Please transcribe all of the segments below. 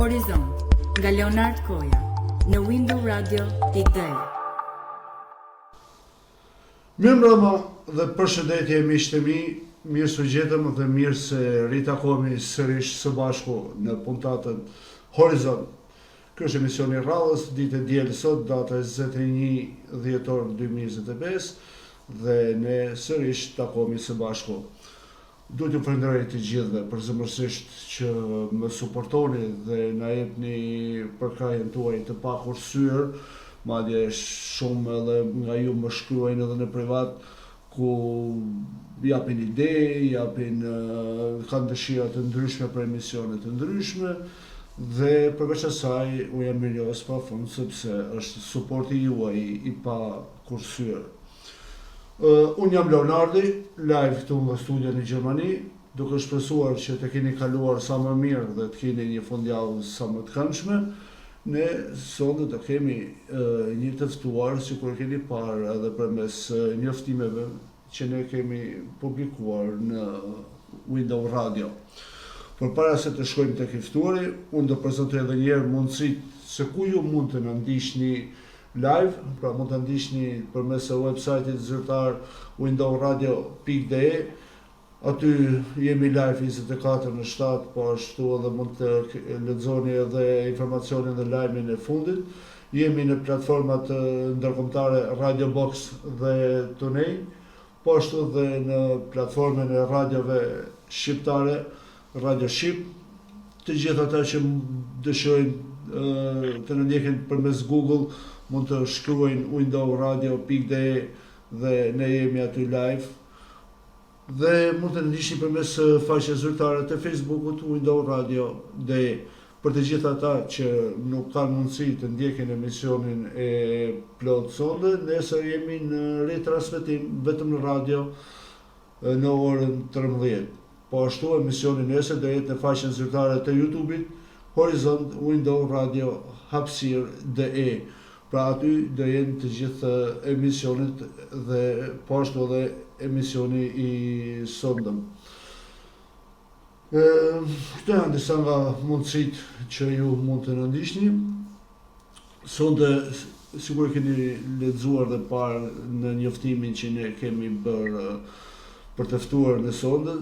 Horizont nga Leonard Koja në Window Radio.de. Mirë mbrëma dhe përshëndetje miqtë e mi, mirë se u gjetëm dhe mirë se ritakohemi sërish së bashku në puntatën Horizont. Ky është emisioni i radhës, ditë e diel sot, data 21 dhjetor 2025 dhe ne sërish takohemi së bashku. Duhet ju falenderoj të gjithëve përzemërsisht që më suportoni dhe na jepni përkrajen tuaj të pakursyer, madje shumë edhe nga ju më shkruajnë edhe në privat ku japin ide, kanë dëshira të ndryshme për emisione të ndryshme dhe përveç asaj u jam mirënjohës pafund sepse është suporti juaj i pakursyer. Unë jam Leonardi, live këtu nga studia në Gjermani, duke shpresuar që të keni kaluar sa më mirë dhe të keni një fundjavë sa më të këndshme. Ne sot do kemi një të ftuar, sikur keni parë edhe përmes njoftimeve që ne kemi publikuar në Window Radio. Përpara se të shkojmë tek i ftuari, unë do prezantoj edhe një herë mundësitë se ku ju mund të na ndiqni live, pra mund të ndiqni përmes website-it zyrtar windowradio.de. Aty jemi live 24/7, po ashtu edhe mund të lexoni edhe informacionin dhe lajmin e fundit. Jemi në platformat ndërkombëtare Radio Box dhe TuneIn, po ashtu edhe në platformën e radiove shqiptare, Radio Shqip. Të gjithë ata që dëshirojnë të na ndjekin përmes Google mund të shkruajnë windowradio.de dhe ne jemi aty live. Dhe mund të ndiqni përmes faqes zyrtare të Facebookut Window Radio.de. Për të gjithë ata që nuk kanë mundësi të ndjekin emisionin e plot sonde, nesër jemi në ritransmetim vetëm në radio në orën 13. Po ashtu emisioni nesër do jetë në faqen zyrtare të YouTube-it Horizont Window Radio hapësirë.de. Pra aty do jenë të gjithë emisionet dhe po ashtu edhe emisioni i sondëm. Këto janë disa nga mundësitë që ju mund të na ndiqni. Sonde sigurisht keni lexuar dhe parë në njoftimin që ne kemi bërë për të ftuar në sondë.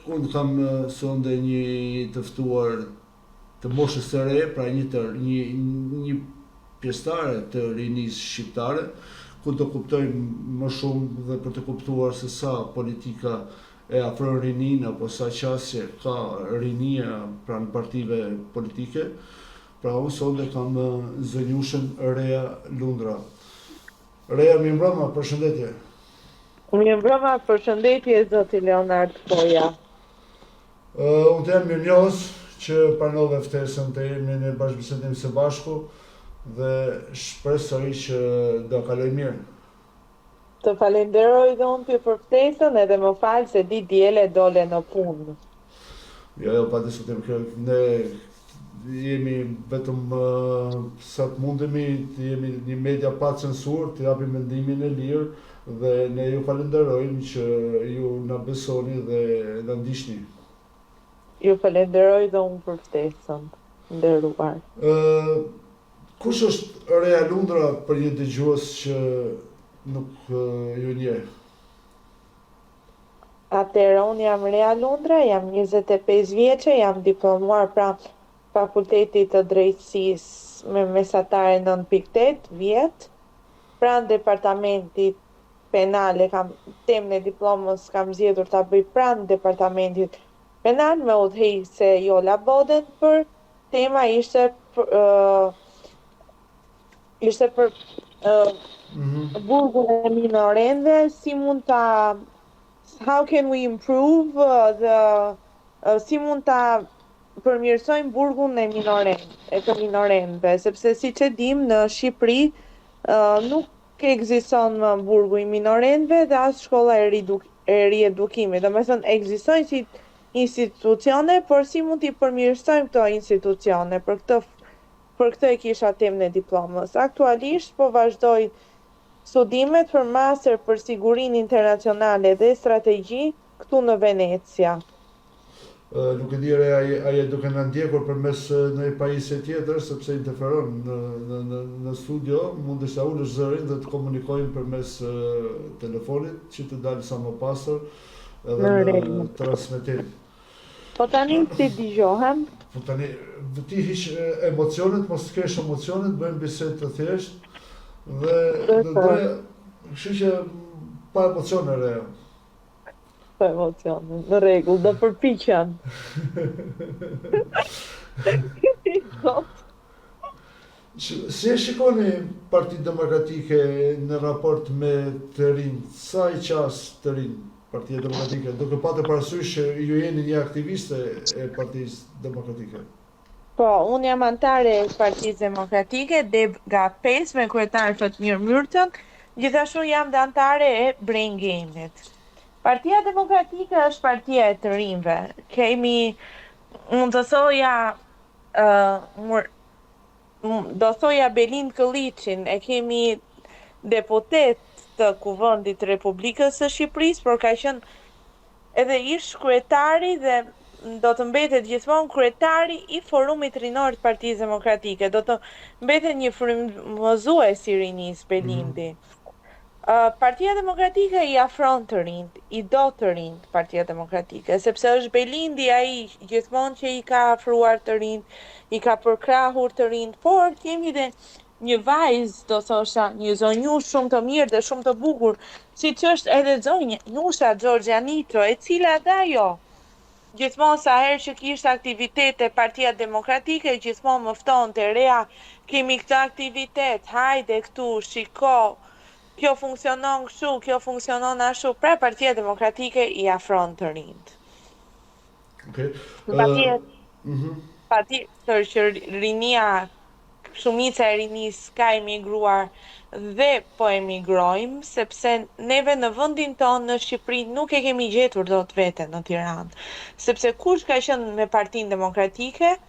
Unë kam sonde një të ftuar të moshës së re, pra një pjesëtare të rinisë shqiptare, ku të kuptojmë më shumë dhe për të kuptuar se sa politika e afron rinin apo sa qasje ka rinia pranë partive politike. Pra unë sonde kam zënjushën Rea Lundra. Rea, mirë mbrëma, përshëndetje. Mirë mbrëma, përshëndetje zoti Leonard Koja. Unë të jam mirënjohës që pranove ftesën të jemi në bashkëbisedim së bashku dhe shpresoj që do kaloj mirë. Të falenderoj dhe unë për ftesën edhe më falë se di diele dole në punë. Jo, pa diskutim, ne jemi vetëm sa të mundemi, të jemi një media pa censur, të japim mendimin e lirë dhe ne ju falenderojmë që ju na besoni dhe na ndiqni. Ju falenderoj dhe unë për ftesën, nderuar. Kush është Rea Lundra për një dëgjues që nuk ju njeh? Atëherë, unë jam Rea Lundra, jam 25 vjeçe, jam diplomuar pra Fakultetit të Drejtësisë me mesatare 9.8 vjet, pranë departamentit penale, temën e diplomës kam zgjedhur ta bëj pranë departamentit penal me udhëheqëse Jola Boden, për tema ishte për burgun e minorenve, how can we improve si mund ta përmirësojmë burgun e minorenve, sepse siç e dim në Shqipëri nuk ekziston burgu i minorenve dhe as shkolla e riedukimit. Domethënë ekzistojnë si institucione, por si mund t'i përmirësojmë këto institucione, për këtë e kisha temën e diplomës. Aktualisht po vazhdoj studimet për master për sigurinë internacionale dhe strategji këtu në Venecia. Nuk e di ai e duke na ndjekur përmes në pajisje tjetër, sepse interferon në studio, mund të sa ulësh zërin dhe të komunikojmë përmes telefonit, që të dalë sa më pastër edhe në transmetim. Po tani si dëgjohem? Po tani, ti hiq emocionet, mos kesh emocionet, bëjmë bisedë të thjeshtë dhe doja, kështu që pa emocione reja. Po emocione, në rregull, do përpiqem. Si e shikoni Partitë Demokratike në raport me të rinj? Sa i qas të rinj Partia Demokratike, duke patur parasysh që ju jeni një aktiviste e Partisë Demokratike? Po, unë jam antare e Partisë Demokratike, Dega 5 me kryetar Fatmir Myrtën, gjithashtu jam dhe antare e Brain Game-it. Partia Demokratike është partia e të rinjve. Kemi, unë do thoja Belind Këlliçin, e kemi deputet të Kuvendit të Republikës së Shqipërisë, por ka qenë edhe ish kryetari dhe do të mbetet gjithmonë kryetari i Forumit Rinor të Partisë Demokratike. Do të mbetet një frymëzues i rinisë Belindi. Partia Demokratike i afron të rinjt, i do të rinjt Partia Demokratike, sepse është Belindi ai gjithmonë që i ka afruar të rinjt, i ka përkrahur të rinjt, por kemi dhe një vajzë, do thosha, një zonjush shumë të mirë dhe shumë të bukur, siç është edhe zonjusha Xhorxha Nitro, e cila dhe ajo gjithmonë sa herë që kishte aktivitete Partia Demokratike, gjithmonë mëftonte reja, kemi këtë aktivitet, hajde këtu, shiko, kjo funksionon kështu, kjo funksionon ashtu, pra Partia Demokratike i afron të rinjt. Patjetër që rinia, shumica e rinisë ka emigruar dhe po emigrojmë, sepse neve në vendin tonë në Shqipëri nuk e kemi gjetur dot veten në Tiranë. Sepse kush ka qenë me Partinë Demokratike,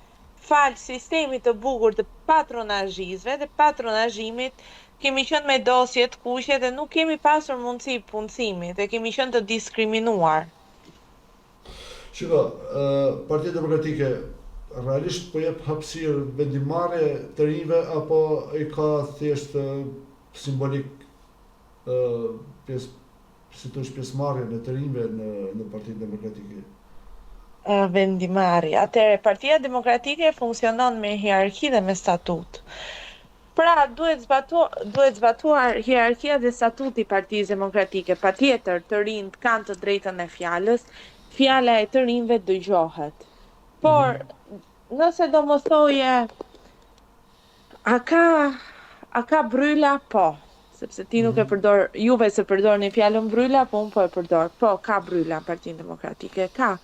fal sistemit të bukur të patronazhizve dhe patronazhimit, kemi qenë me dosje të kuqe dhe nuk kemi pasur mundësi punësimi dhe kemi qenë të diskriminuar. Shiko, Partia Demokratike realisht po jep hapësirë vendimarrje të rinjve apo i ka thjesht simbolik pjesëmarrje në të rinjve në Partinë Demokratike? Vendimarrje. Atëherë Partia Demokratike funksionon me hierarki dhe me statut. Pra, duhet zbatuar hierarkia dhe statuti i Partisë Demokratike. Patjetër, të rinjt kanë të drejtën e fjalës, fjala e të rinjve dëgjohet. Por, nëse do më thoje, a ka bryla? Po, sepse ti nuk e përdor, juve se përdorni fjalën bryla, po unë po e përdor. Po, ka bryla Partinë Demokratike, ka.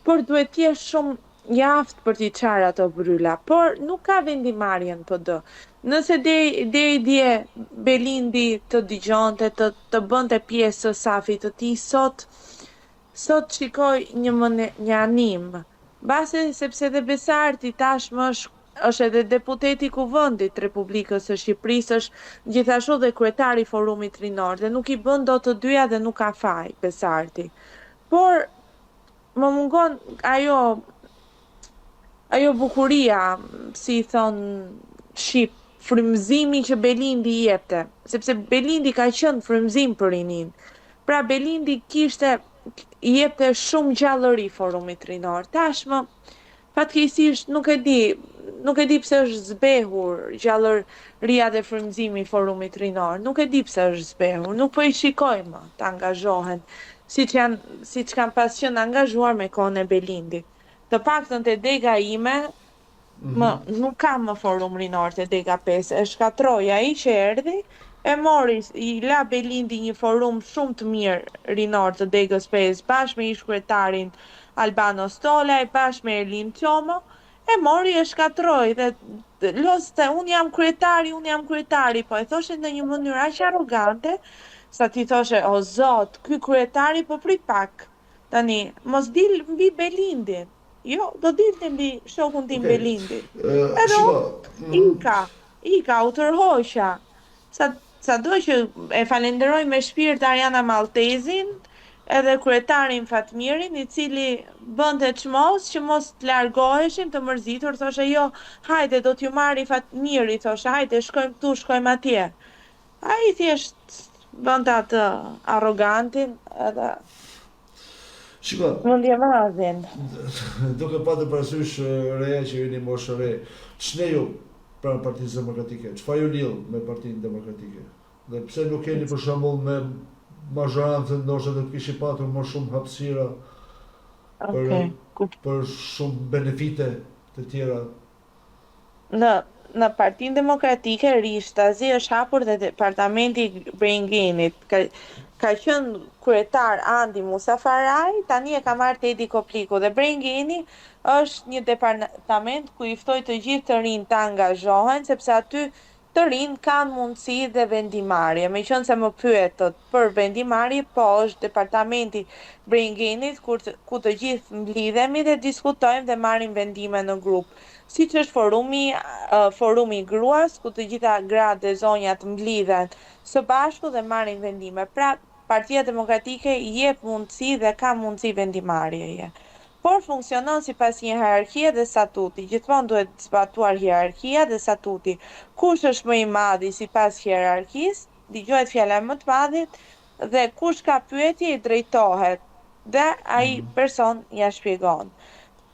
Por duhet të jesh shumë i aftë për t'i çarë ato bryla, por nuk ka vendimarrjen PD. Nëse dje Belindi të dëgjonte, të bënte pjesë së safit të tij, sot shikoj një anim. Base sepse dhe Besarti tashmë është edhe deputeti i Kuvendit të Republikës së Shqipërisë, është gjithashtu dhe kryetari i Forumit Rinor dhe nuk i bën dot të dyja dhe nuk ka faj Besarti. Por më mungon ajo bukuria, si thon shqip, frymëzimi që Belindi i jepte, sepse Belindi ka qenë frymëzim për rinin. Pra Belindi i jepte shumë gjallëri Forumit Rinor. Tashmë, fatkeqësisht nuk e di pse është zbehur gjallëria dhe frymëzimi i Forumit Rinor. Nuk e di pse është zbehur, nuk po i shikoj më të angazhohen, siç kanë pas qenë angazhuar me kohën e Belindit. Të paktën te dega ime, nuk kam më Forum Rinor te dega 5, e shkatroi ai që erdhi, e mori, i la Belindi një forum shumë të mirë rinor të degës 5, bashkë me ish-kryetarin Albano Stolaj, bashkë me Erlin Qomo, e mori e shkatroi dhe loste, unë jam kryetari, po e thoshe në një mënyrë aq arrogante, sa ti thoshe, o zot, ky kryetari po prit pak. Tani, mos dil mbi Belindin. Jo, do dilte mbi shokun tim Belindin. Edhe ika, u tërhoqa. Sa do që e falenderoj me shpirt Ariana Maltezin, edhe kryetarin Fatmirin, i cili bënte çmos që mos të largoheshin të mërzitur, thoshe jo, hajde do t'ju marri Fatmiri, thoshe hajde shkojmë këtu, shkojmë atje. Ai thjesht bënte atë arrogantin edhe Shiko, mundje mazin. duke patë parasysh reja që jeni moshë re, ç'ne ju pranë Partisë Demokratike? Çfarë ju lidh me Partinë Demokratike? Dhe pse nuk keni për shembull me mazhorancën, ndoshta do të kishi patur më shumë hapësira Okej. për shumë benefite të tjera. Në Partinë Demokratike Rishtazi është hapur dhe departamenti i Brengenit. Ka qenë kryetar Andi Musafaraj, tani e ka marrë Tedi Kopliku dhe Brengeni është një departament ku i ftoi të gjithë të rinj të angazhohen, sepse aty të rinj kanë mundësi dhe vendimarrje. Meqense më pyetët për vendimarrje, po është departamenti Brengenit ku të gjithë mblidhemi dhe diskutojmë dhe marrim vendime në grup. Siç është forumi i gruas, ku të gjitha gratë dhe zonjat mblidhen së bashku dhe marrin vendime. Pra, Partia Demokratike i jep mundësi dhe ka mundësi vendimarrjeje. Por funksionon sipas një hierarkie dhe statuti. Gjithmonë duhet zbatuar hierarkia dhe statuti. Kush është më i madhi sipas hierarkisë, dëgohet fjala më të madhit dhe kush ka pyetje i drejtohet dhe ai person ja shpjegon.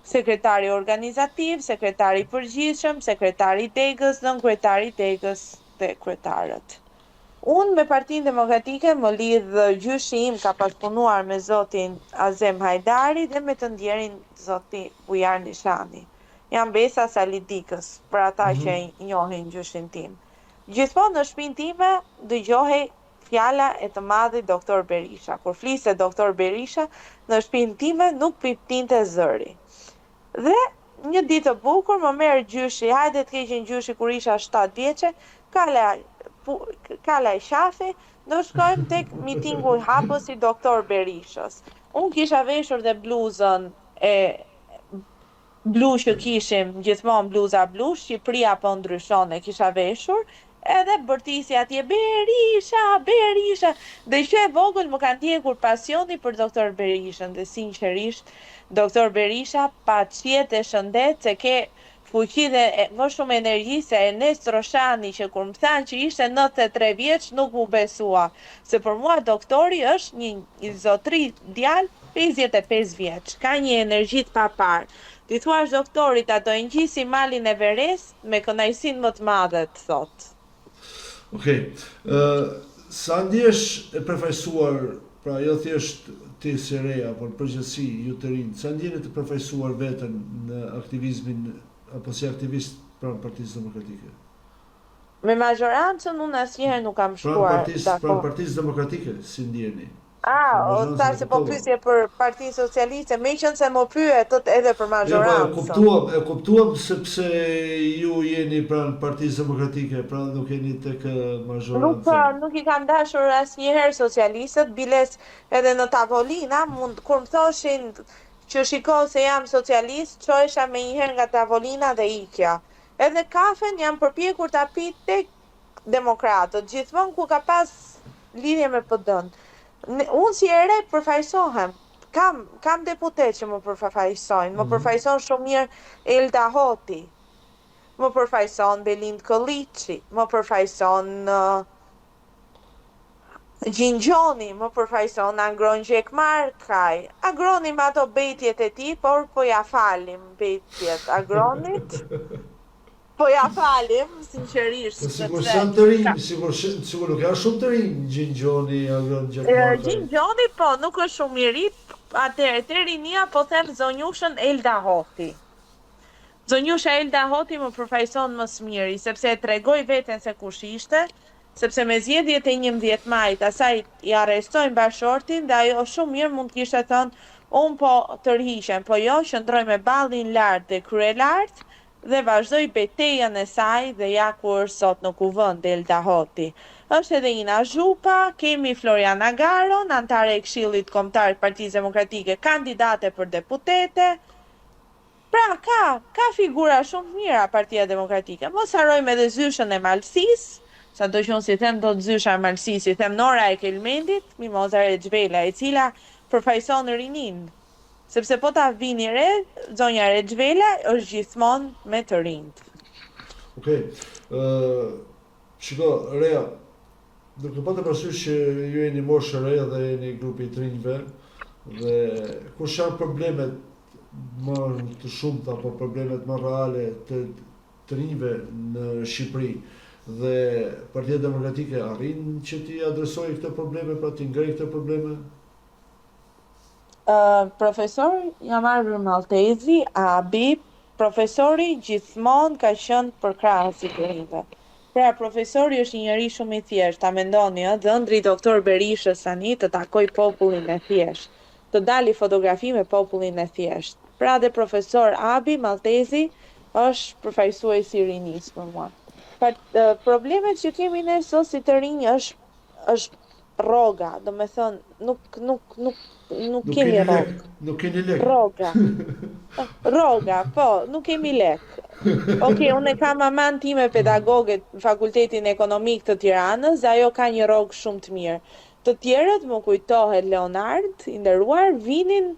Sekretari organizativ, sekretari i përgjithshëm, sekretari i degës, nënkryetari i degës dhe kryetarët. Unë me Partinë Demokratike më lidh gjyshi im ka bashkëpunuar me zotin Azem Hajdari dhe me të ndjerin zoti Bujar Nishani. Jam Besa Salidikës, për ata që i njohin gjyshin tim. Gjithmonë në shtëpinë time dëgjohej fjala e të madhit doktor Berisha. Kur fliste doktor Berisha, në shtëpinë time nuk piptinte zëri. Dhe një ditë të bukur më merr gjyshi, hajde të keqin gjyshi kur isha 7 vjeçe, kala i shafi, do shkojmë tek mitingu i hapës i doktor Berishës. Unë kisha veshur dhe bluzën blu që kishim, gjithmonë bluza blu, Shqipëria po ndryshon e kisha veshur, edhe bërtisi atje Berisha, dhe që e vogël më kanë ndjekur pasioni për doktor Berishën, dhe sinqerisht, doktor Berisha pa qiet e shëndet se ke fuqi dhe më shumë energji se Ernest Roshani që kur më thanë që ishte 93 vjeç nuk mu besua, se për mua doktori është një zotri djalë 55 vjeç, ka një energji të papar. Ti thuash doktorit ato e ngjisi malin e veres me kënaqësinë më të madhe, të thot. Okej. Sa ndjesh e përfaqësuar, pra jo thjesht ti si reja, por përgjithësi ju të rinj, sa ndjeni të përfaqësuar veten në aktivizmin apo si aktivist pranë Partisë Demokratike? Me majorancën unë asnjëherë nuk kam shkuar. Pranë Partisë Demokratike, si ndjeni? Tash se po pyesje për Partinë Socialiste, meqense më pyetët edhe për majorancën. E kuptuam sepse ju jeni pranë Partisë Demokratike, pra nuk jeni tek majorancën. Nuk i kam dashur asnjëherë socialistët, biles edhe në tavolina, kur më thoshin që shiko se jam socialist, çohesha me njëherë nga tavolina dhe ikja. Edhe kafen jam përpjekur ta pi tek demokratët, gjithmonë ku ka pas lidhje me PD-n. Unë si e re përfaqësohem, kam deputet që më përfaqësojnë, më përfaqëson shumë mirë Elda Hoti, më përfaqëson Belind Kolliçi, më përfaqëson Gjingjoni, më përfaqëson Angron Gjekmarkaj. Agroni me ato bejtjet e tij, por po ja falim bejtjet Agronit. Po ja falim, sinqerisht. Sigur janë të rinj, sigur nuk janë shumë të rinj, Gjingjoni, Angron Gjekmarkaj. Gjingjoni po, nuk është shumë i ri, atëherë te rinia po them zonjushën Elda Hoti. Zonjusha Elda Hoti më përfaqëson më së miri, sepse e tregoi veten se kush ishte, sepse me zgjedhjet e 11 majit asaj i arrestojnë bashortin dhe ajo shumë mirë mund kishte thënë unë po tërhiqem, po jo, qëndroj me ballin lart dhe krye lart dhe vazhdoi betejën e saj dhe ja ku është sot në kuvend Elda Hoti. Është edhe Ina Zhupa, kemi Floriana Garon, antare e Këshillit Kombëtar të Partisë Demokratike, kandidate për deputete. Pra, ka figura shumë të mira Partia Demokratike. Mos harrojmë edhe zyshën e Malësisë, sa do qënë si them do të zysha Malësisi, them Nora e Kelmendit, Mimoza Rexhvela, e cila përfaqëson rinin. Sepse po ta vini re, zonja Rexhvela është gjithmonë me të rinjt. Okej. Shiko, Rea, duke patë parasysh që ju jeni moshë re dhe jeni grupi i rinjve, dhe kush janë problemet më të shumta apo problemet më reale të rinjve në Shqipëri, dhe Partia Demokratike arrin që t'i adresojë këto probleme, pra t'i ngrej këto probleme? Profesor Jamar Maltezi, Abi, profesori gjithmonë ka qenë përkrahës i të rinjve. Pra, profesori është një njeri shumë i thjeshtë, ta mendoni, ëndri doktor Berishës tani të takoj popullin e thjeshtë, të dali fotografi me popullin e thjeshtë. Pra dhe profesor Abi Maltezi është përfaqësuesi i rinisë për mua. Problemet që kemi ne sot si të rinj është rroga, do me thënë nuk kemi rrogë. Nuk keni lek. Rroga, po, nuk kemi lek. Okej, unë kam maman time pedagoge në Fakultetin Ekonomik të Tiranës, dhe ajo ka një rrogë shumë të mirë. Të tjerët, më kujtohet Leonard, i nderuar, vinin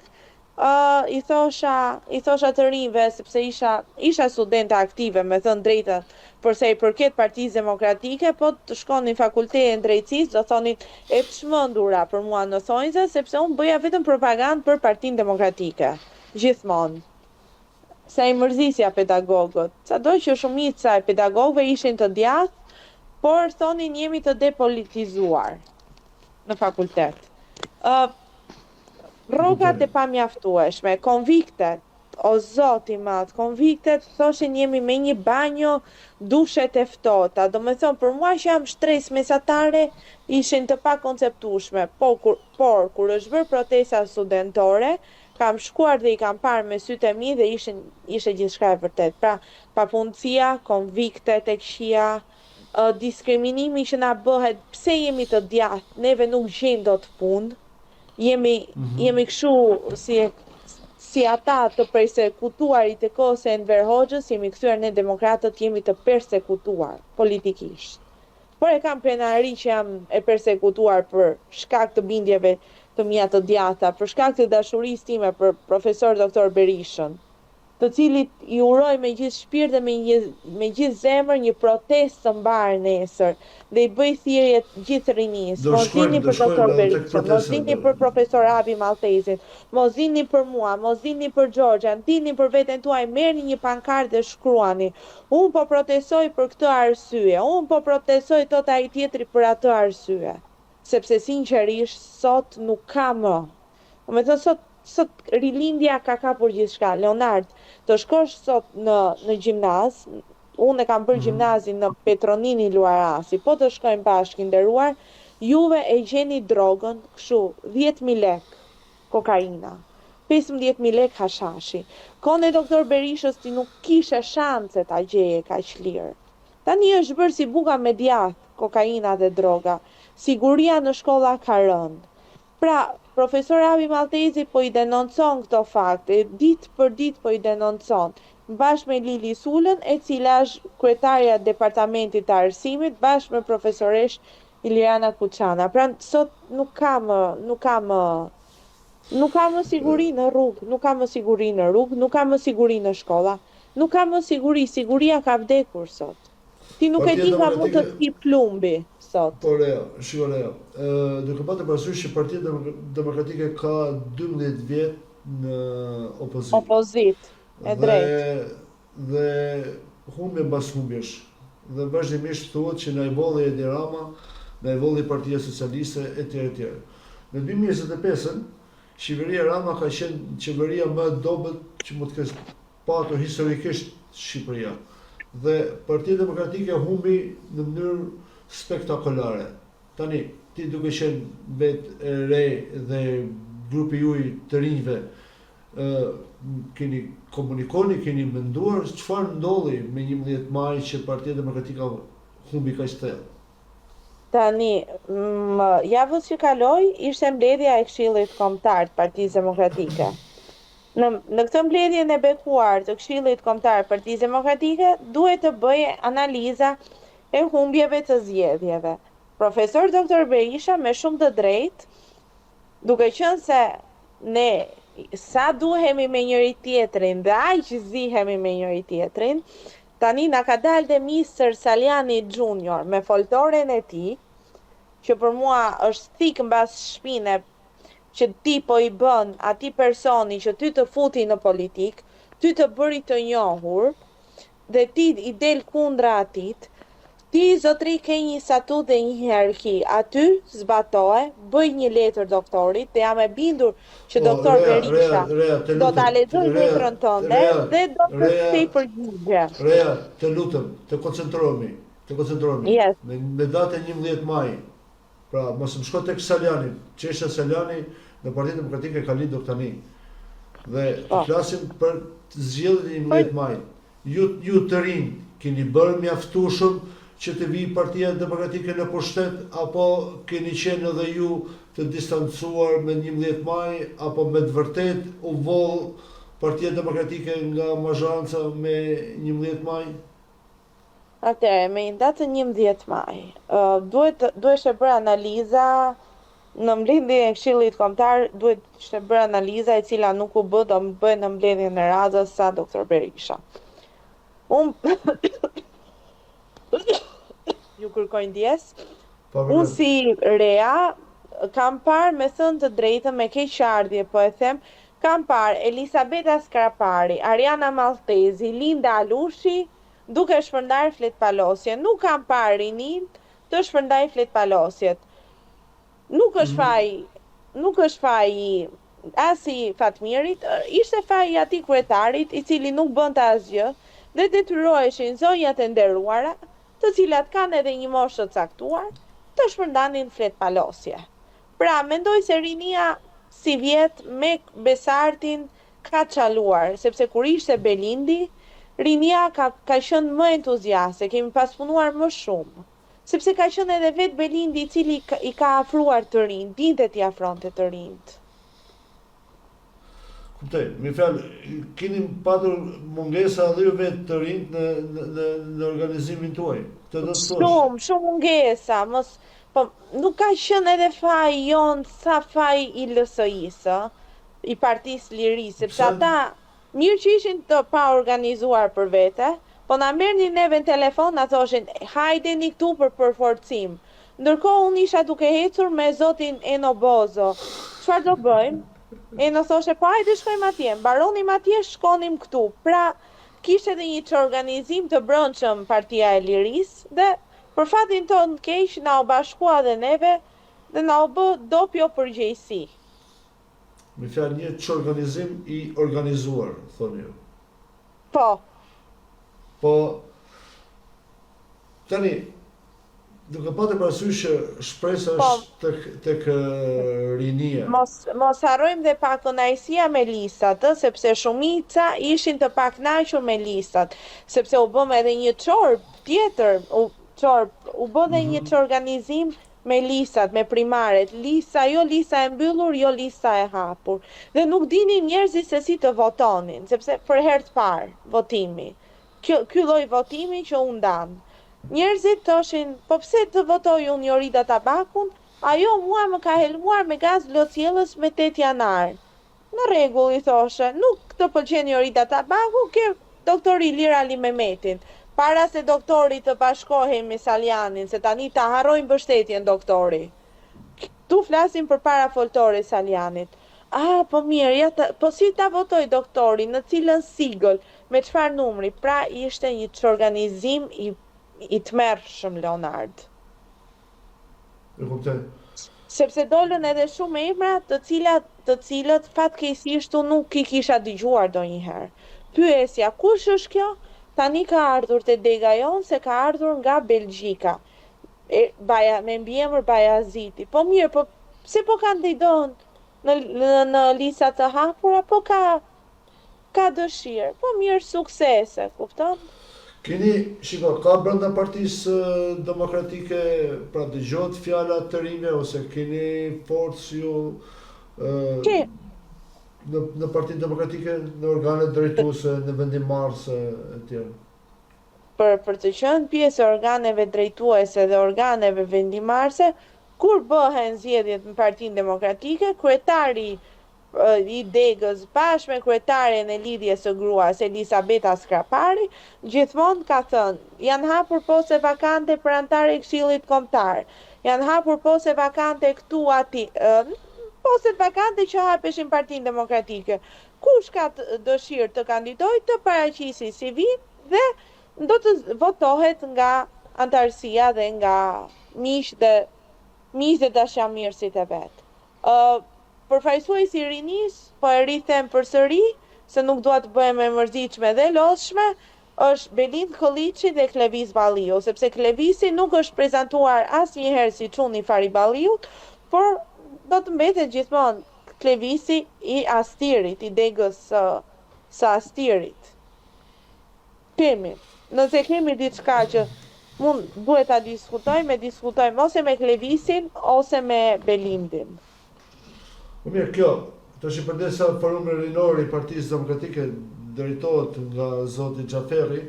i thosha të rinjve, sepse isha studente aktive, me thënë drejta, përse i përket Partisë Demokratike, po të shkonin fakultetin drejtësisë, do thonin e të shmëndura për mua në thonjza, sepse unë bëja vetëm propagandë për Partinë Demokratike, gjithmonë. Sa i mërzisja pedagogët, sado që shumica e pedagogëve ishin të djathtë, por thonin jemi të depolitizuar në fakultet. Rrogat e pamjaftueshme, konviktet, o zoti madh, konviktet thoshin jemi me një banjo dushet e ftohta. Do me thonë, për mua që jam shtres mesatare, ishin të pakonceptueshme. Por kur është bërë protesta studentore, kam shkuar dhe i kam parë me sytë e mi dhe ishte gjithçka e vërtet. Pra, papunësia, konviktet e këqija, diskriminimi që na bëhet pse jemi të djathtë, neve nuk gjejmë dot punë. Jemi kështu si ata të persekutuarit e kohës e Enver Hoxhës, jemi kthyer ne demokratët, jemi të persekutuar politikisht. Por e kam prenari që jam e persekutuar për shkak të bindjeve të mia të djatha, për shkak të dashurisë time për profesor doktor Berishën, të cilit i uroj me gjithë shpirt dhe me gjithë zemër një protestë të mbarë nesër, dhe i bëj thirrje gjithë rinisë. Mos dini për doktor Berishën, mos dini për profesor Abi Maltezin, mos dini për mua, mos dini për Xhoxhan, dini për veten tuaj, merrni një pankartë dhe shkruani. Unë po protestoj për këtë arsye, unë po protestoj tot ai tjetri për atë arsye. Sepse sinqerisht sot nuk ka më. Me thënë sot rilindja ka kapur gjithçka. Leonard, të shkosh sot në gjimnaz, unë e kam bërë gjimnazin në Petronini Luarasi, po të shkojmë bashkë nderuar, juve e gjeni drogën, kështu, 10.000 lek kokaina, 15.000 lek hashashi. Kone doktor Berishës ti nuk kishe shanse ta gjeje kaq lirë. Tani është bërë si buka me djathtë, kokaina dhe droga. Siguria në shkolla ka rënë. Pra, profesor Abi Maltezi po i denoncon këto fakte, ditë për ditë po i denoncon, bashkë me Lili Sulën, e cila është kryetarja e departamentit të arsimit, bashkë me profesoresh Iliana Kuçana. Pra, sot nuk ka më siguri në rrugë, nuk ka më siguri në rrugë, nuk ka më siguri në shkolla, nuk ka më siguri, siguria ka vdekur sot. Ti nuk e di ka mund të ti plumbi sot. Po Leo, shiko Leo, duke patë parasysh që Partia Demokratike ka 12 vjet në opozit. Opozit, e drejtë. Dhe humbje mbas humbjesh. Dhe vazhdimisht thuhet që na i bolli Edi Rama, na i bolli Partia Socialiste etj. Në 2025-ën, qeveria Rama ka qenë qeveria më e dobët që mund të ketë patur historikisht Shqipëria. Dhe Partia Demokratike humbi në mënyrë spektakolare. Tani, ti duke qenë vetë e re dhe grupi juaj të rinjve, keni komunikoni, keni menduar çfarë ndodhi me 11 maj që Partia Demokratike humbi kaq thellë? Tani, javës që kaloi ishte mbledhja e Këshillit Kombëtar të Partisë Demokratike. Në këtë mbledhje e bekuar të Këshillit Kombëtar të Partisë Demokratike duhet të bëjë analiza e humbjeve të zgjedhjeve. Profesor Dr. Berisha me shumë të drejtë Duke qenë se ne sa duhemi me njëri tjetrin dhe aq zihemi me njëri tjetrin, tani na ka dalë dhe Mr. Saliani Junior me foltoren e tij, që për mua është thik mbas shpine që ti po i bën atij personi që ty të futi në politik, ty të bëri të njohur, dhe ti i del kundra atit. Ti, zotri, ke një statut dhe një hierarki. Aty zbatohe, bëj një letër doktorit, dhe jam e bindur që doktor Berisha do ta lexoj letrën tënde dhe do të kthej përgjigje. Rea, të lutem, të koncentrohemi. Yes. Me datën 11 maj. Pra, mos më shko tek Saliani. Çështja Saliani në Partinë Demokratike ka lidhur tani. Dhe të flasim për zgjedhjen e 11 maj. Ju të rinj keni bërë mjaftueshëm që të vi Partia Demokratike në pushtet, apo keni qenë edhe ju të distancuar me 11 maj, apo me të vërtet u voll Partia Demokratike nga mazhanca me 11 maj? Atëherë, me datën 11 maj, duhet të bërë analiza në mbledhjen e Këshillit Kombëtar, duhet të bërë analiza e cila nuk u bë, do më bëjë në mbledhjen e Radhës sa doktor Berisha. Ju kërkoj ndjes. Unë si Rea kam parë, me thënë të drejtën, me keqardhje po e them, kam parë Elisabeta Skrapari, Ariana Maltezi, Linda Alushi duke shpërndar fletpalosje. Nuk kam parë Rinin të shpërndaj fletpalosjet. Nuk është faji as i Fatmirit, ishte faji i atij kryetarit i cili nuk bënte asgjë dhe detyroheshin zonjat e nderuara, të cilat kanë edhe një moshë të caktuar, të shpërndanin fletpalosje. Pra, mendoj se Rinia si vjet me Besartin ka çaluar, sepse kur ishte Belindi, Rinia ka qenë më entuziaste, kemi paspunuar më shumë. Sepse ka qenë edhe vetë Belindi i cili i ka afruar të rinj, dinte t'i afronte të rinjt. Kuptoj, mi fjalë, keni patur mungesa edhe ju vetë të rinjt në organizimin tuaj. Shumë mungesa, po nuk ka qenë edhe faji jon sa faji i LSI-së, i Partisë Lirisë, sepse ata mirë që ishin të pa organizuar për vete, po na merrnin neve në telefon, na thoshin, hajdeni këtu për përforcim. Ndërkohë unë isha duke ecur me zotin Eno Bozo. Çfarë do bëjmë? Eno thoshe, po hajde shkojmë atje, mbaronim atje, shkonim këtu. Pra, kishte edhe një organizim të brendshëm Partia e Lirisë dhe për fatin tonë keq na u bashkua dhe neve dhe na u bë dopjo përgjegjësi. Me fjalë një organizim i organizuar, thoni ju. Po, tani, duke patur parasysh shpresa është tek rinia. Mos harrojmë dhe pakënaqësia me listat, sepse shumica ishin të pakënaqur me listat, sepse u bëm edhe një çorp tjetër, u bë dhe një organizim me listat, me primaret, lista e mbyllur, jo lista e hapur. Dhe nuk dinin njerëzit se si të votonin, sepse për herë të parë votimi. Ky lloj votimi që u ndan. Njerëzit thoshin, po pse të votoj unë Jorida Tabakun, ajo mua më ka helmuar me gaz locjellës me 8 janar. Në rregull, i thoshe, nuk të pëlqen Jorida Tabaku, ke doktori Ilir Ali Mehmetin. Para se doktori të bashkohej me Salianin, se tani ta harrojnë mbështetjen doktori. Tu flasim për para foltore Salianit. Po mirë, po si ta votoj doktori, në cilën sigël, me çfarë numri? Pra ishte një organizim i tmerrshëm, Leonard. E kuptoj. Sepse dolën edhe shumë emra të cilët fatkeqësisht unë nuk i kisha dëgjuar ndonjëherë. Pyesja, kush është kjo? Tani ka ardhur te dega jon se ka ardhur nga Belgjika. Me mbiemër Bajaziti. Po mirë, po pse po kandidon në lista të hapura, po ka dëshirë. Po mirë, suksese, kupton? Ka brenda Partisë Demokratike, pra dëgjohet fjala të rinjve, ose keni forcë ju në Partinë Demokratike, në organet drejtuese, në vendimmarrëse e tjera? Për të qenë pjesë e organeve drejtuese dhe organeve vendimmarrëse, Kur bëhen zgjedhjet në Partinë Demokratike, kryetari i Degës bashkë me kryetaren e lidhjes së gruas Elisabeta Skrapari, gjithmonë ka thënë janë hapur poste vakante për antarë e Këshillit Kombëtar, janë hapur poste vakante këtu aty, postet vakante që hapeshin Partinë Demokratike. Kush ka dëshirë të kandidojë të paraqisë CV dhe do të votohet nga antarësia dhe nga miqtë dhe dashamirësit e vet. Përfaqësuesi i rinis, po e rrithem përsëri, se nuk dua të bëhem e mërzitshme dhe lodhshme, është Belind Kolliçi dhe Klevis Balliu, sepse Klevisi nuk është prezantuar asnjëherë si çuni i Fari Balliut, por do të mbetet gjithmonë Klevisi i Astirit, i degës së Astirit. Nëse kemi diçka që duhet ta diskutojmë ose me Klevisin ose me Belindin. Mirë, kjo, të që përdesa forumi rinor i Partisë Demokratike drejtohet nga zoti Xhaferi,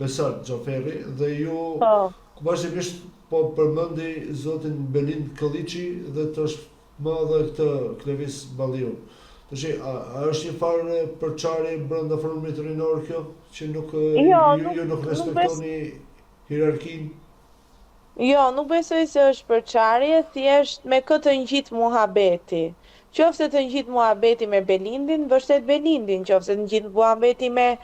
Besart Xhaferi, dhe ju vazhdimisht po përmendi zotin Belind Kolliçi dhe të është më dhe këtë Klevis Balliu. Të që, a është një farë përçarje brenda forumit rinor kjo, që ju nuk respektoni hierarkinë? Jo, nuk besoj se është përçarje, thjesht me këtë ngjit muhabeti. Qofse të ngjit muhabeti me Belindin, mbështet Belindin, qofse të ngjit muhabeti me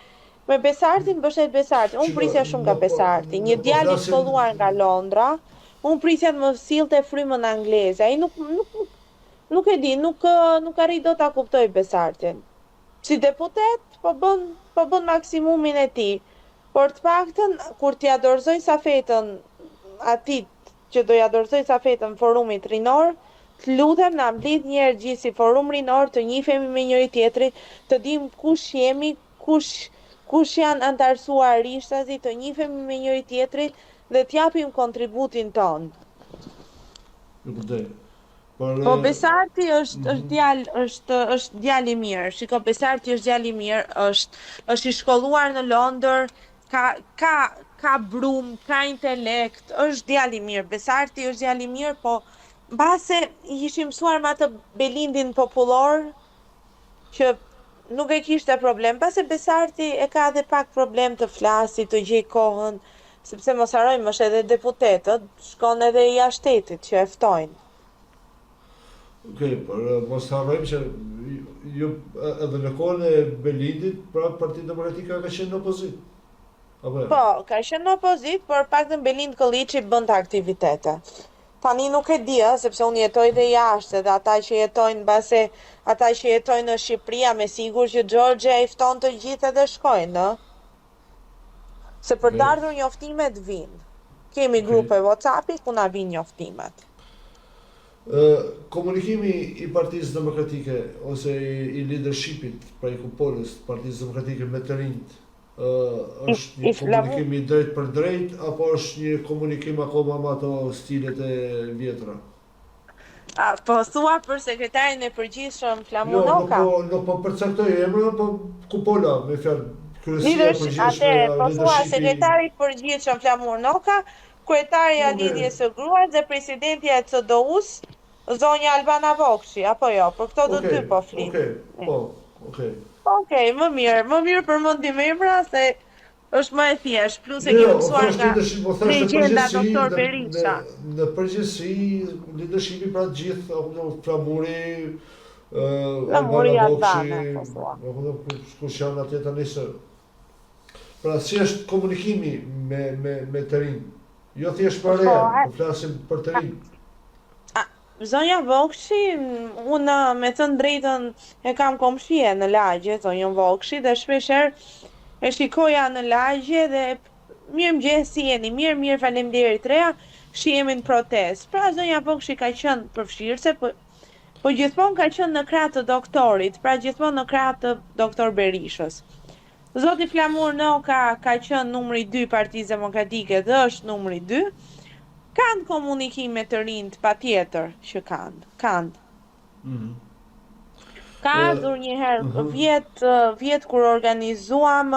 Besartin, mbështet Besartin. Unë prisja shumë nga Besarti, një djalë i shkolluar nga Londra, unë prisja të më sillte frymën angleze. Ai nuk e di, nuk arrit dot ta kuptoj Besartin. Si deputet, po bën maksimumin e tij. Por të paktën kur t'ia dorëzoj stafetën atit që do ja dorëzoj stafetën forumit rinor, të lutem na mblidh një herë gjithë si forum rinor, të njihemi me njëri tjetrin, të dim kush jemi, kush janë antarësuar rishtazit, të njihemi me njëri tjetrin dhe t'japim kontributin ton. Po Besarti është djalë i mirë. Shiko, Besarti është djalë i mirë, është i shkolluar në Londër, ka brum, ka intelekt, është djalë i mirë. Besarti është djalë i mirë, po mbase i ishim mësuar me atë Belindin popullor, që nuk e kishte problem. Mbase Besarti e ka edhe pak problem të flasi, të gjej kohën, sepse mos harrojmë është edhe deputetët, shkon edhe jashtë shtetit që e ftojnë. Okej, por mos harrojmë që ju edhe në kohën e Belindit, pra Partia Demokratike ka qenë në opozit. Po, ka qenë në opozit, por paktën Belind Kolliçi bën të aktivitete. Tani nuk e di, sepse unë jetoj dhe jashtë, dhe ata që jetojnë në Shqipëri, me sigur që Xhoxha i fton të gjithë edhe shkojnë, se për të ardhur njoftimet vinë. Kemi grupe WhatsApp-i ku na vinë njoftimet. Komunikimi i Partisë Demokratike ose i leadershipit, pra i kupolës Partisë Demokratike me të rinjt, është një komunikim i drejt për drejt, apo është një komunikim akoma me ato stilet e vjetra? Po thua për sekretarin e përgjithshëm Flamur Noka? Jo, nuk po përcaktoj emrin, po kupola, me fjalë kryesia e përgjithshme. Po thua sekretari i përgjithshëm Flamur Noka, kryetaria e lidhjes së gruas dhe presidentja e CDU-s, zonja Albana Vokshi, apo jo? Për këto të dy po flim. Okej, më mirë përmendim emra se është më e thjeshtë, plus e kemi mësuar nga legjenda doktor Berisha. Në përgjithësi, leadershipi pra të gjithë, Flamuri, Albana Vokshi, kush janë atje tani se. Pra si është komunikimi me të rinj? Jo thjesht për reja, po flasim për të rinj. Zonja Vokshi, unë me thënë drejtën e kam komshie në lagje, zonjën Vokshi, dhe shpesher e shikoja në lagje dhe mirëmëngjes, si jeni, mirë, faleminderit reja, shihemi në protestë. Pra zonja Vokshi ka qenë përfshirëse, po gjithmonë ka qenë në krah të doktorit, pra gjithmonë në krah të doktor Berishës. Zoti Flamur Noka ka qenë numri 2 Partisë Demokratike dhe është numri 2. Kanë komunikime të rinjt, patjetër që kanë. Ka ardhur një herë vjet kur organizuam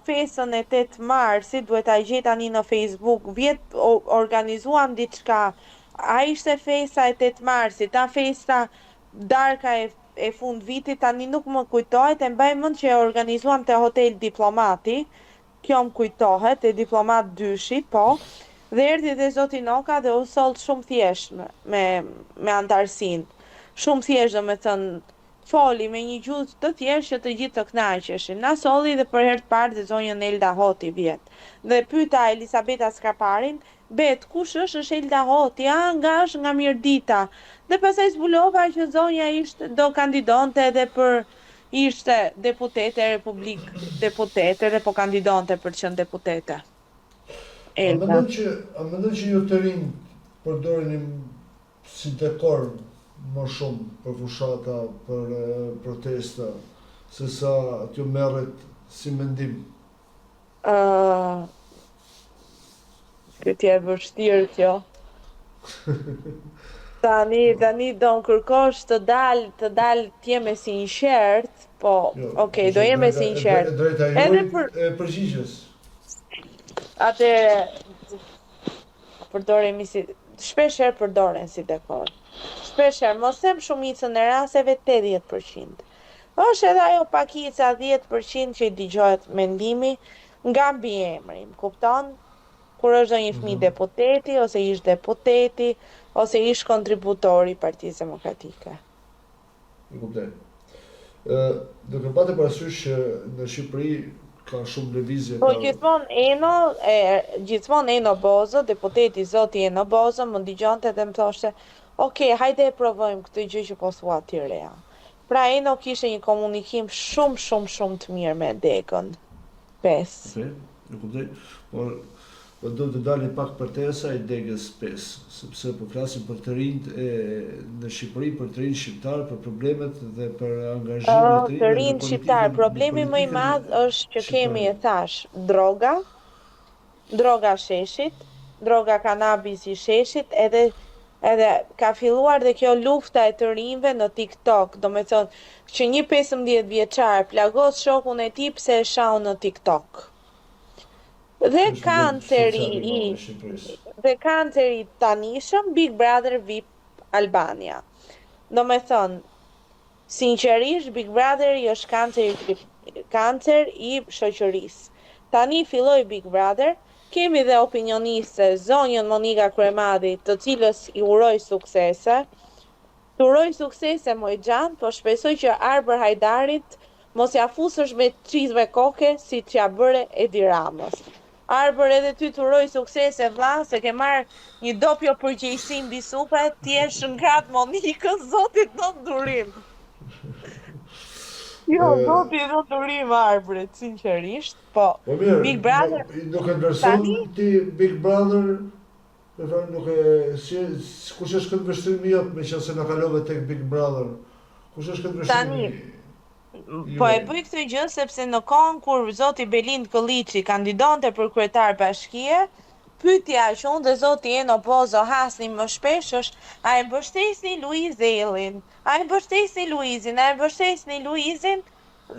festën e 8 marsit, duhet ta gjej tani në Facebook, vjet organizuam diçka A ishte festa e 8 marsit, ta festa darka e fund vitit, tani nuk më kujtohet, e mbaj mend që e organizuam te Hotel Diplomati, kjo më kujtohet, e Diplomat 2-shi, po, dhe erdhi dhe zoti Noka dhe u soll shumë thjesht me antarësinë. Shumë thjesht, domethënë, foli me një gjuhë të thjeshtë që të gjithë të kënaqeshin. Na solli dhe për herë të parë dhe zonjën Elda Hoti vjet. Dhe pyeta Elisabeta Skaparin, bet, kush është Elda Hoti? Është nga Mirdita. Dhe pastaj zbulova që zonja do kandidonte edhe për ishte deputete e deputete dhe po kandidonte për të qenë deputete. Elda. A mendon që ju të rinj përdorin si dekor më shumë për fushata, për protesta, se sa t'ju merret si mendim? Këtë e vështirë kjo. Tani do në kërkosh të dal t'jeme sinqert, po, okej, do jeme sinqert. Drejta juaj e përgjigjes. Atëre, përdoremi si, shpesher përdoren si dekor. Shpesher, mos them shumicën e rasteve 80%. Është edhe ajo pakica 10% që i dëgjohet mendimi nga mbi emri, më kupton? Kur është ndonjë fëmijë deputeti, ose ish deputeti, ose ish kontributori i Partisë Demokratike. E kuptoj. Duke patë parasysh që në Shqipëri ka shumë lëvizje. Po gjithmonë Eno Bozo, deputeti zoti Eno Bozo, më dëgjonte dhe më thoshte, "Okej, hajde e provojmë këtë gjë që po thua ti Rea." Pra Eno kishte një komunikim shumë të mirë me Degën. 5. Okej, e kuptoj. Po do të dalim pak për tesa i Degës 5, sepse po flasim për të rinjt në Shqipëri, për të rinjt shqiptar, për problemet dhe për angazhimin e të rinjt shqiptar. Problemi më i madh është që kemi, e thash, droga sheshit, droga kanabis i sheshit, edhe ka filluar dhe kjo lufta e të rinjve në TikTok, do me thonë që një 15 vjeçar plagos shokun e tij pse e shau në TikTok. Dhe kanceri i tanishëm Big Brother VIP Albania. Do me thonë, sinqerisht Big Brother është kancer i shoqërisë. Tani filloi Big Brother, kemi dhe opinioniste, zonjën Monika Kremadi, të cilës i uroj suksese. Të uroj suksese Mojxhan, po shpresoj që Arber Hajdarit mos ja fusësh me çizme koke si që ja bëre Edi Ramës. Arber, edhe ty të uroj suksese vlla, se ke marrë një dopjo përgjegjësi mbi supa, ti je shëngat Monikës, Zoti do durim. Jo, Zoti do durim Arbrit, sinqerisht, po. Big Brother. Nuk e ndërson ti Big Brother, nuk e kush është këtë vështrimi jot, meqense na kalove tek Big Brother. Kush është këtë vështrimi? Po e bëj këtë gjë sepse në kohën kur zoti Belind Kolliçi kandidonte për kryetar bashkie, pyetja që unë dhe zoti Eno Bozo hasnim më shpesh është: a e mbështesni Luizellin? A e mbështesni Luizin? A e mbështesni Luizin?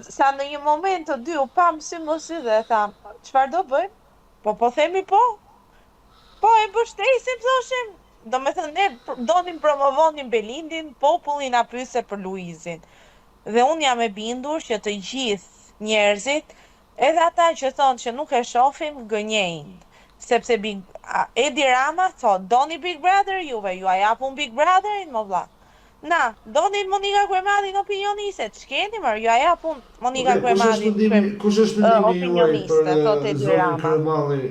Sa në një moment të dy u pam sy më sy dhe tham, çfarë do bëjmë? Po themi po. Po e mbështesim, thoshim. Do me thënë, ne donim promovonim Belindin, popullin na pyese për Luizin. Dhe unë jam e bindur që të gjithë njerëzit, edhe ata që thonë që nuk e shohim, gënjejnë. Sepse Edi Rama thot, doni Big Brother juve, ju a japun Big Brotherin, më vlla. Na, doni Monika Kremadi në opinioniste, ç'keni mërë, ju a japun Monika Kremadi. Kush është mendimi juaj për zonën Kremadi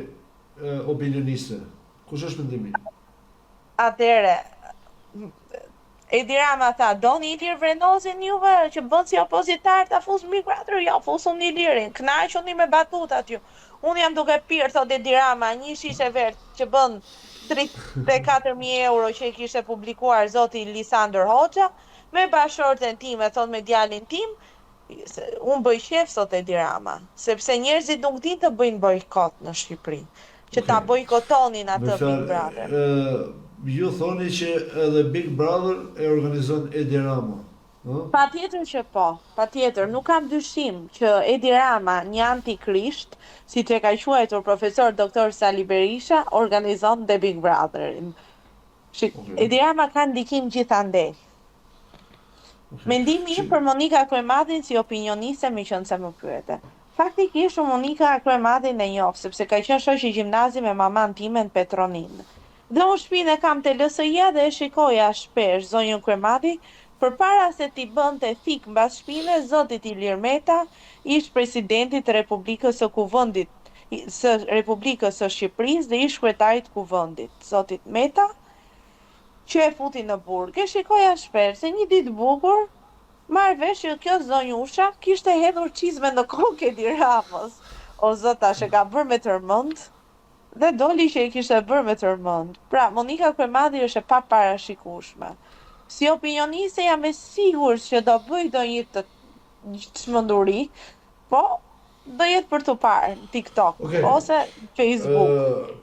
opinioniste? Kush është mendimi? Atëre, Edi Rama tha, doni Ilir Vrenozin juve që bën si opozitar ta fus Big Brother, ja fusum Ilirin, kënaquni me batutat ju. Unë jam duke pirë, thot Edi Rama, një shishe vert që bën 34.000 euro që i kishte publikuar zoti Lisandër Hoxha, me bashorten time, thot me djalin tim, unë bëj qef, thot Edi Rama, sepse njerëzit nuk din të bëjnë bojkot në Shqipëri, që ta bojkotonin atë Big Brother. Ju thoni që edhe Big Brother e organizon Edi Rama. Patjetër që po, patjetër, nuk kam dyshim që Edi Rama, një antikrisht, si që ka quajtur profesor doktor Sali Berisha, organizon dhe Big Brotherin. Edi Rama ka ndikim gjithandej. Mendimi im për Monika Kryemadhin si opinioniste me qenë se më pyete. Faktikisht Monika Kryemadhin e njoh, sepse ka qenë shoqe gjimnazi me maman time në Petronin. Dhe unë shtëpinë e kam te LSI-ja dhe e shikoja shpesh zonjën Kryemadhi, përpara se t'i bënte fik mbas shpine, zotit Ilir Meta, ish presidenti të Republikës së Kuvendit, së Republikës së Shqipërisë dhe ish kryetari të Kuvendit, zotit Meta, që e futi në burg. E shikoja shpesh se një ditë bukur, marrë vesh që kjo zonjusha kishte hedhur çizme në kokë Edi Ramës. O zot, tash e ka bërë me tërmend. Dhe doli që e kishte bërë me tërmend. Pra, Monika Kryemadhi është e paparashikueshme. Si opinioniste jam e sigurt që do bëj ndonjë të çmenduri, po do jetë për të parë në TikTok ose Facebook.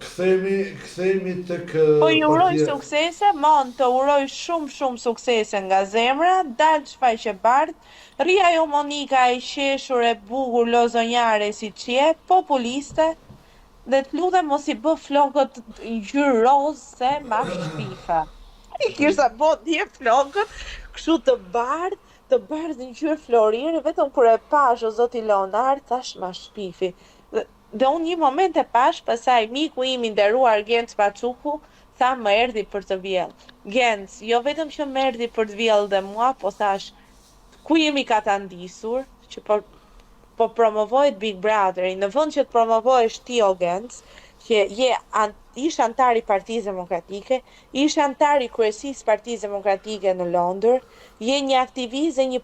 Kthehemi tek Po ju uroj suksese, mon të uroj shumë suksese nga zemra, dal shfaqe bardh, rri ajo Monika e qeshur e bukur lozonjare si qje, populiste, dhe të lutem mos I bë flokët ngjyrë roz se ma shpife. I kisha bo dje flokët kështu të bardh në ngjyrë florire, vetëm kur e pash o zoti Leonard, thash ma shpifi. Dhe unë një moment e pash, pasaj miku im I nderuar Genc Paçuku, tha më erdhi për të vjell. Genc, jo vetëm që më erdhi për të vjell dhe mua, po thash, ku jemi ka ta ndisur, që po promovohet Big Brother, në vend që të promovohesh ti o Genc, që ish antar I Partisë Demokratike, ish antar I kryesisë Partisë Demokratike në Londër, je një aktivist dhe një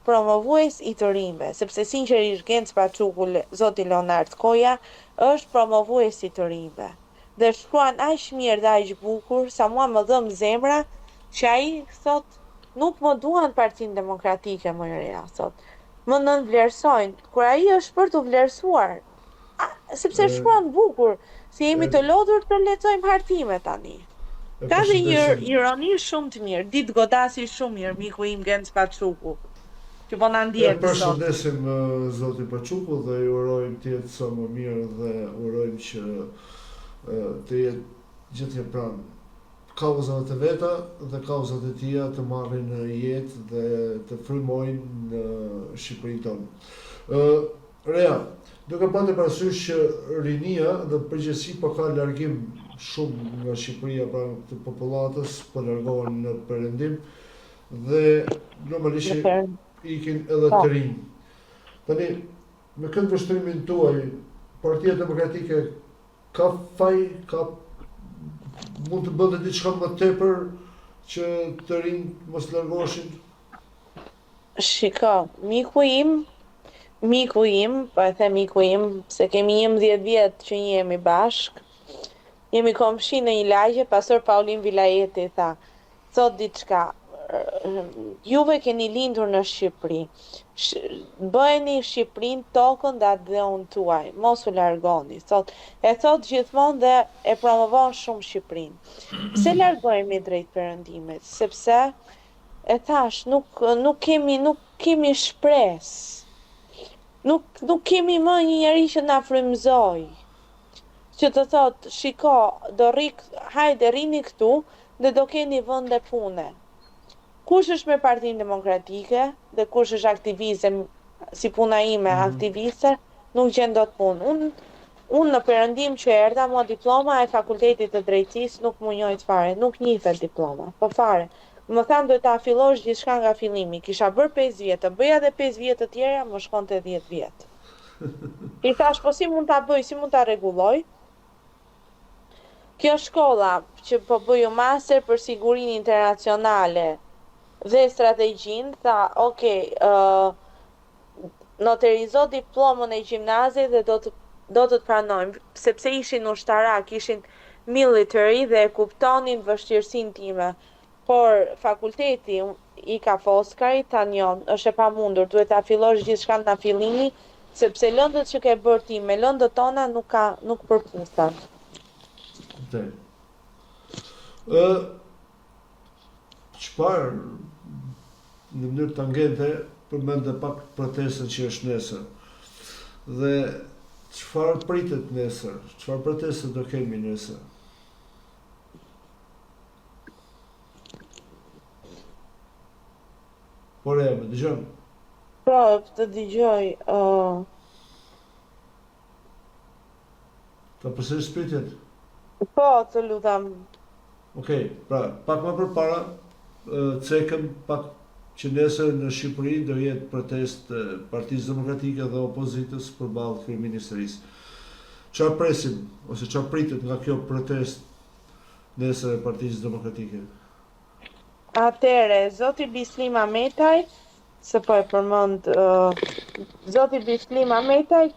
promovues I të rinjve, sepse sinqerisht Genc Paçuku, zoti Leonard Koja, është promovues I të rinjve. Dhe shkruan aq mirë dhe aq bukur, sa mua më dhëm zemra, që ai thot, nuk më duan Partinë Demokratike më reja, thot. Më nënvlerësojnë, kur ai është për të vlerësuar. Sepse shkruan bukur, si jemi të lodhur të lexojmë hartime tani. Ka dhe një ironi shumë të mirë, ditë godasi shumë mirë, miku im Genc Paçuku, që po na ndjen sot. Përshëndesim zoti Paçuku dhe ju urojmë të jetë sa më mirë dhe urojmë që të jetë gjithë pranë kauzave të veta dhe kauzat e tia të marrin jetë dhe të frymojnë në Shqipërinë tonë. Rea, duke patë parasysh që rinia dhe përgjithësi po ka largim shumë nga Shqipëria pra të popullatës, po largohen në perëndim dhe normalisht ikin edhe të rinj. Tani, me këtë vështrimin tuaj, Partia Demokratike ka faj, mund të bënte diçka më tepër që të rinj mos largoheshin? Shiko, miku im, po e them miku im, se kemi 11 vjet që jemi bashk, jemi komshi në një lagje, pastor Paulin Vilajeti tha, thot diçka, juve keni lindur në Shqipëri, bëheni Shqipërinë tokën dhe atë dheun tuaj, mos u largoni, e thot gjithmonë dhe e promovon shumë Shqipërinë. Pse largohemi drejt perëndimit? Sepse e thash, nuk kemi shpresë. Nuk kemi më një njeri që na frymëzoj. Që të thot, shiko, hajde rini këtu dhe do keni vende pune. Kush është me Partinë Demokratike dhe kush është aktiviste, si puna ime aktiviste, nuk gjen dot punë. Unë në perëndim që erdha, mua diploma e Fakultetit të Drejtësisë nuk më njojt fare, nuk njihet diploma, po fare. Më thanë do ta fillosh gjithçka nga fillimi, kisha bërë 5 vjet, të bëja edhe 5 vjet të tjera, më shkonte 10 vjet. I thash, po si mund ta bëj, si mund ta rregulloj? Kjo shkolla që po bëju master për sigurinë internacionale dhe strategjinë, tha, noterizo diplomën e gjimnazit dhe do të pranojmë, sepse ishin ushtarak, ishin military dhe e kuptonin vështirësinë time. Por fakulteti I ka Foskari, tanion, është e pamundur, duhet ta fillosh gjithçka nga fillimi, sepse lëndët që ke bërë ti me lëndët tona nuk përputhen. Çfarë në mënyrë tangente përmendë pak protestën që është nesër. Dhe çfarë pritet nesër? Çfarë proteste do kemi nesër? Por e, më dëgjon. Po, të dëgjoj. Ka përsëris pyetjet? Po, të lutem. Okej, pra, pak më përpara, cekëm pak që nesër në Shqipëri do jetë protest Partisë Demokratike dhe opozitës përballë kryeministrisë. Çfarë presim ose çfarë pritet nga kjo protest nesër e Partisë Demokratike? Atëre, zoti Bislim Ametaj, se po e përmend, zoti Bislim Ametaj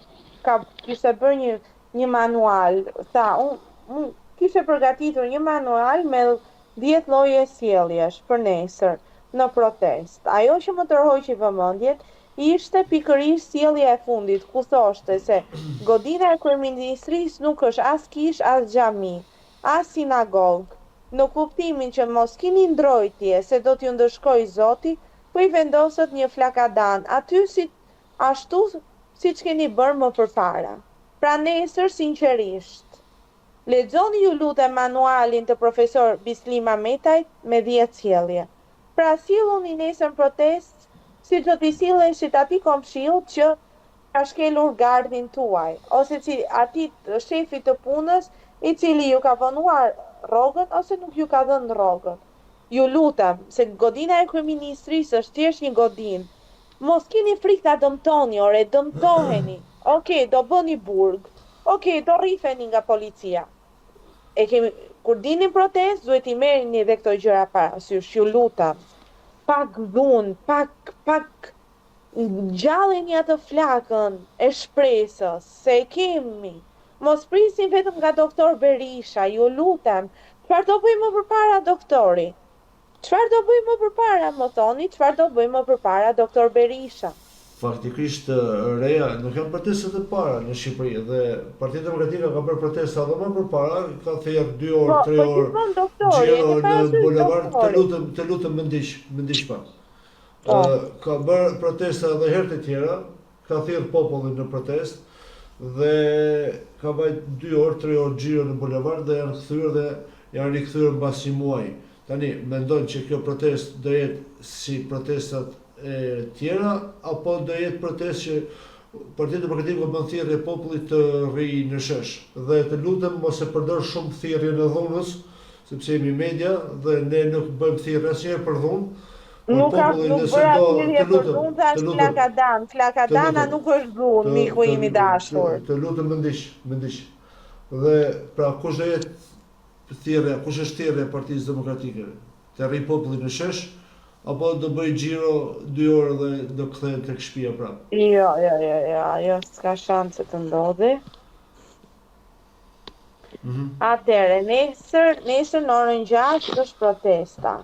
kishte bërë një manual, tha, unë kishte përgatitur një manual me 10 lloje sjelljesh për nesër në protest. Ajo që më tërhoqi vëmendjen ishte pikërisht sjellja e fundit, ku thoshte se godina e kryeministrisë nuk është as kish, as xhami, as sinagogë, në kuptimin që mos keni ndrojtje se do t'ju ndëshkoj Zoti, po i vendoset një flakadan aty ashtu siç keni bërë më përpara. Pra nesër sinqerisht, lexoni ju lutem manualin të profesor Bislim Ametajt me 10 sjellje. Pra silluni nesër protest si do t'i silleshit atij komshillt që ka shkelur gardhin tuaj, ose atit shefit të punës i cili ju ka vonuar rrogën ose nuk ju ka dhënë rrogën. Ju lutem, se godina e kryeministrisë është thjesht një godinë. Mos keni frikë ta dëmtoni, ore, dëmtoheni. Okej, do bëni burg. Okej, do rrifeni nga policia. Kur dini protest, duhet i merrni edhe këto gjëra parasysh, ju lutem. Pak dhunë, pak ngjalleni atë flakën e shpresës, se e kemi. Mos prisin vetëm nga doktor Berisha, ju lutem. Çfarë do bëjmë më përpara doktori? Çfarë do bëjmë më përpara, më thoni, çfarë do bëjmë më përpara doktor Berisha? Faktikisht reja nuk janë protestat e para në Shqipëri dhe Partia Demokratike ka bërë protesta edhe më përpara, ka thyer 2 orë, 3 orë gjiro në bulevard, të lutem më ndiq pak. Ka bërë protesta edhe herë të tjera, ka thyer popullin në protestë dhe ka bajt 2 orë, 3 orë gjiro në bulevard dhe janë rikthyer mbas një muaji. Tani, mendon që kjo protestë do jetë si protestat e tjera, apo do jetë protestë që Partia Demokratike do bën thirrje popullit të rrijë në shesh. Dhe të lutem mos e përdor shumë thirrjen e dhunës, sepse jemi media dhe ne nuk bëjmë thirrje asnjëherë për dhunë. Nuk bëra thirrje për dhunë, thash flakadan. Flakadana nuk është dhunë, miku im i dashur. Të lutem më ndiq. Dhe pra kush do jetë thirrja, kush është thirrja e Partisë Demokratike? Të rrijë popullin në shesh apo do bëj xhiro 2 orë dhe do kthehet tek shtëpia prapë? Jo, s'ka shanse të ndodhi. Atëre, nesër në orën 6 është protesta.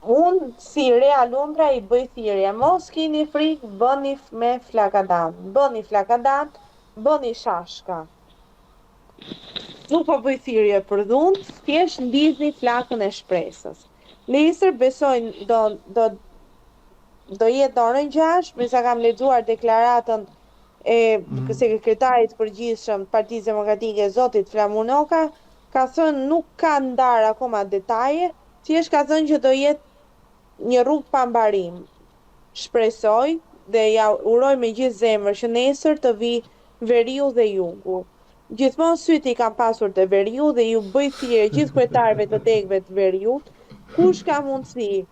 Unë si Rea Lundra i bëj thirrje, mos keni frikë, bëni me flakadan, bëni shashka. Nuk po bëj thirrje për dhunë, thjesht ndizni flakën e shpresës. Nesër besoj do jetë orën 6, me sa kam lexuar deklaratën e sekretarit përgjithshëm të Partisë Demokratike, zotit Flamur Noka, ka thënë nuk ka ndar akoma detaje, thjesht ka thënë që do jetë një rrugë pa mbarim. Shpresoj dhe ja uroj me gjithë zemër që nesër të vi veriu dhe jugu. Gjithmonë syt i kam pasur të veriu dhe ju bëj thirrje gjithë kryetarëve të degëve të veriut, kush ka mundësi,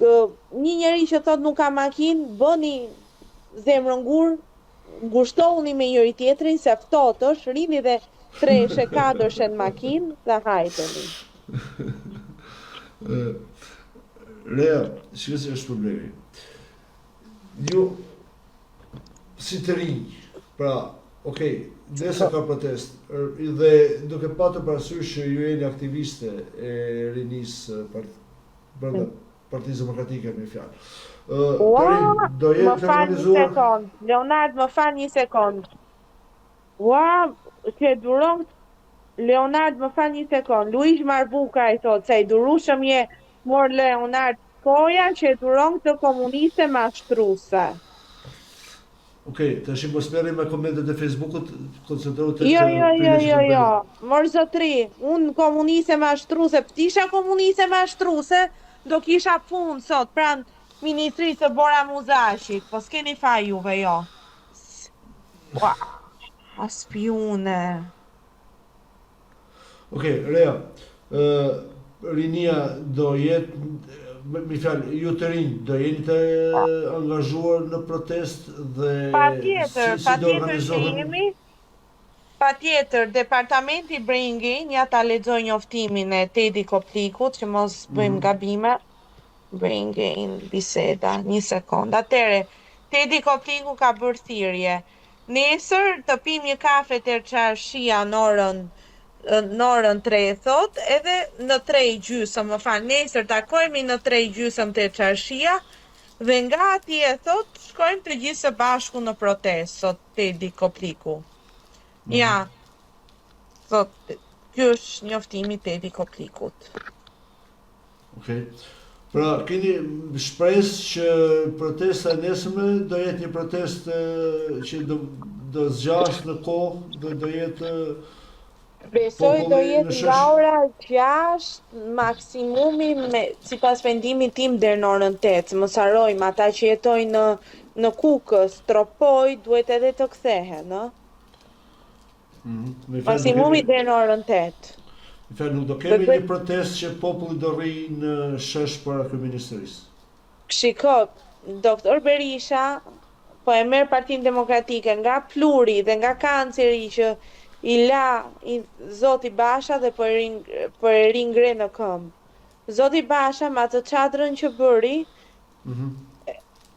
një njeri që thot nuk ka makinë, bëni zemrën gur, ngushtohuni me njëri tjetrin, se ftoht është, rini dhe 3-4 në makinë dhe hajteni. Rea, shikoj se është problemi. Ju si të rinj, pra, okej, nesër ka protest dhe duke patur parasysh që ju jeni aktiviste e rinisë brenda Partisë Demokratike me fjalë. Do jetë të organizuar. Leonard, më fal një sekond. Që duron Leonard, më fal një sekond. Luiz Marbuka i thot se i durueshëm je mor Leonard Koja që duron këtë komuniste mashtruese. Okej, tash mos merrem me komentet e Facebookut, koncentrohu te Jo. Mor zotri, unë komuniste mashtruese, isha komuniste mashtruese, do kisha punë sot. Pra, ministrisë së Bora Muzashit, po s'keni fa juve, jo. Ua, a spiune. Okej, Rea, rinia do jetë, mi fjalë, ju të rinj, do jeni të angazhuar në protest dhe Patjetër, si do patjetër që organizohen? jemi. Patjetër, departamenti Bringin, ja ta lexoj njoftimin e Tedi Koplikut, që mos bëjmë gabime. Bringin, biseda, një sekond. Atëre, Tedi Kopliku ka bërë thirrje. Nesër të pim një kafe të çarshia në orën 3 thot, edhe në 3:30, më fal, nesër takohemi në 3:30 të çarshia dhe nga atje thot shkojmë të gjithë së bashku në protestë, thot Tedi Kopliku. Ja, thot, ky është njoftimi Tedi Koplikut. Okej. Pra, keni shpresë që protesta e nesërme do jetë një protestë që do zgjas në kohë, do jetë Besoj do populli jetë në nga ora 6, maksimumi sipas vendimit tim deri në orën 8. Mos harrojmë, ata që jetojnë në Kukës, Tropoj, duhet edhe të kthehen, ë? Maksimumi deri në orën 8. Në fjalë, nuk do kemi një protestë që populli do rri në shesh para kryeministrisë. Shiko, doktor Berisha po e merr Partinë Demokratike nga Pluri dhe nga kanceri që i la Zoti Basha dhe po e ringre në këmbë. Zoti Basha me atë çadrën që bëri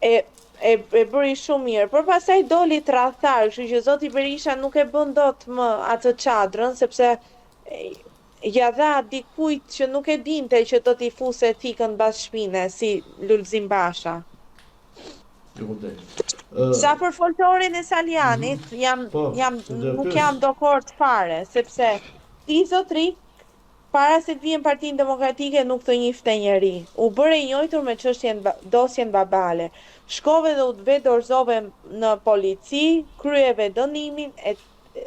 e bëri shumë mirë, por pastaj doli tradhtar, kështu që Zoti Berisha nuk e bën dot më atë çadrën sepse ja dha dikujt që nuk e dinte që do t'i fuse thikën bas shpine, si Lulzim Basha. Sa për foltorin e Salianit, nuk jam dakord fare, sepse ti zotrik, para se të vijen Partinë Demokratike nuk të njifte njeri. U bëre i njohur me dosjen Babale. Shkove dhe u të dorëzove në polici, kryeve dënimin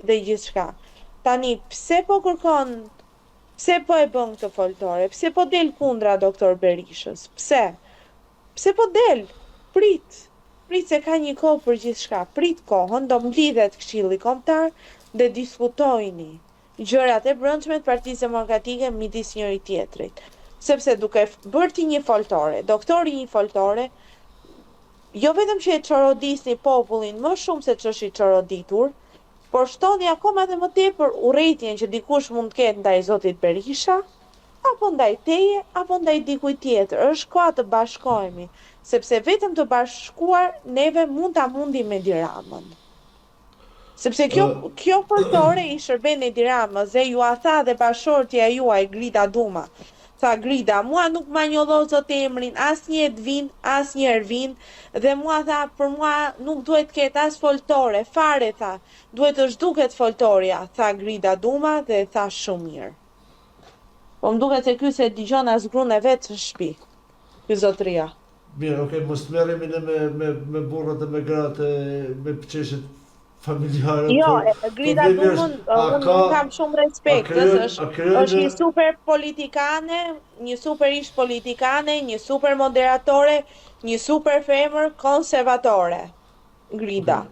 dhe gjithçka. Tani, pse po kërkon, pse po e bën këtë foltore, pse po del kundra doktor Berishës, pse? Pse po del? Prit se ka një kohë për gjithçka, prit kohën, do mblidhet Këshilli Kombëtar dhe diskutojni gjërat e brendshme të Partisë Demokratike midis njëri tjetrit. Sepse duke bërë ti një foltore, doktori një foltore, jo vetëm që e çorodisni popullin më shumë se ç'është i çoroditur, por shtoni akoma dhe më tepër urrëtitjen që dikush mund të ketë ndaj Zotit Berisha, apo ndaj teje, apo ndaj dikujt tjetër. Është koha të bashkohemi, sepse vetëm të bashkuar neve mund ta mundim me Edi Ramën. Sepse kjo foltore i shërben Edi Ramës dhe ju a tha dhe bashortja juaj Grida Duma. Tha Grida, mua nuk ma njollon zot emrin, asnjëherë vin, asnjëherë vin, dhe mua tha, për mua nuk duhet ketë as foltore, fare tha, duhet të zhduket foltoria, tha Grida Duma dhe tha shumë mirë. Po më duket se ky se dëgjon as gruan e vet në shtëpi. Ky zotria. Mirë, okay, mos merremi ne me burrat e me gratë, me çështjet familjare. Jo, Grida Dumën, unë kam shumë respekt, është një super politikane, një super ish politikane, një super moderatore, një super femër konservatore, Grida.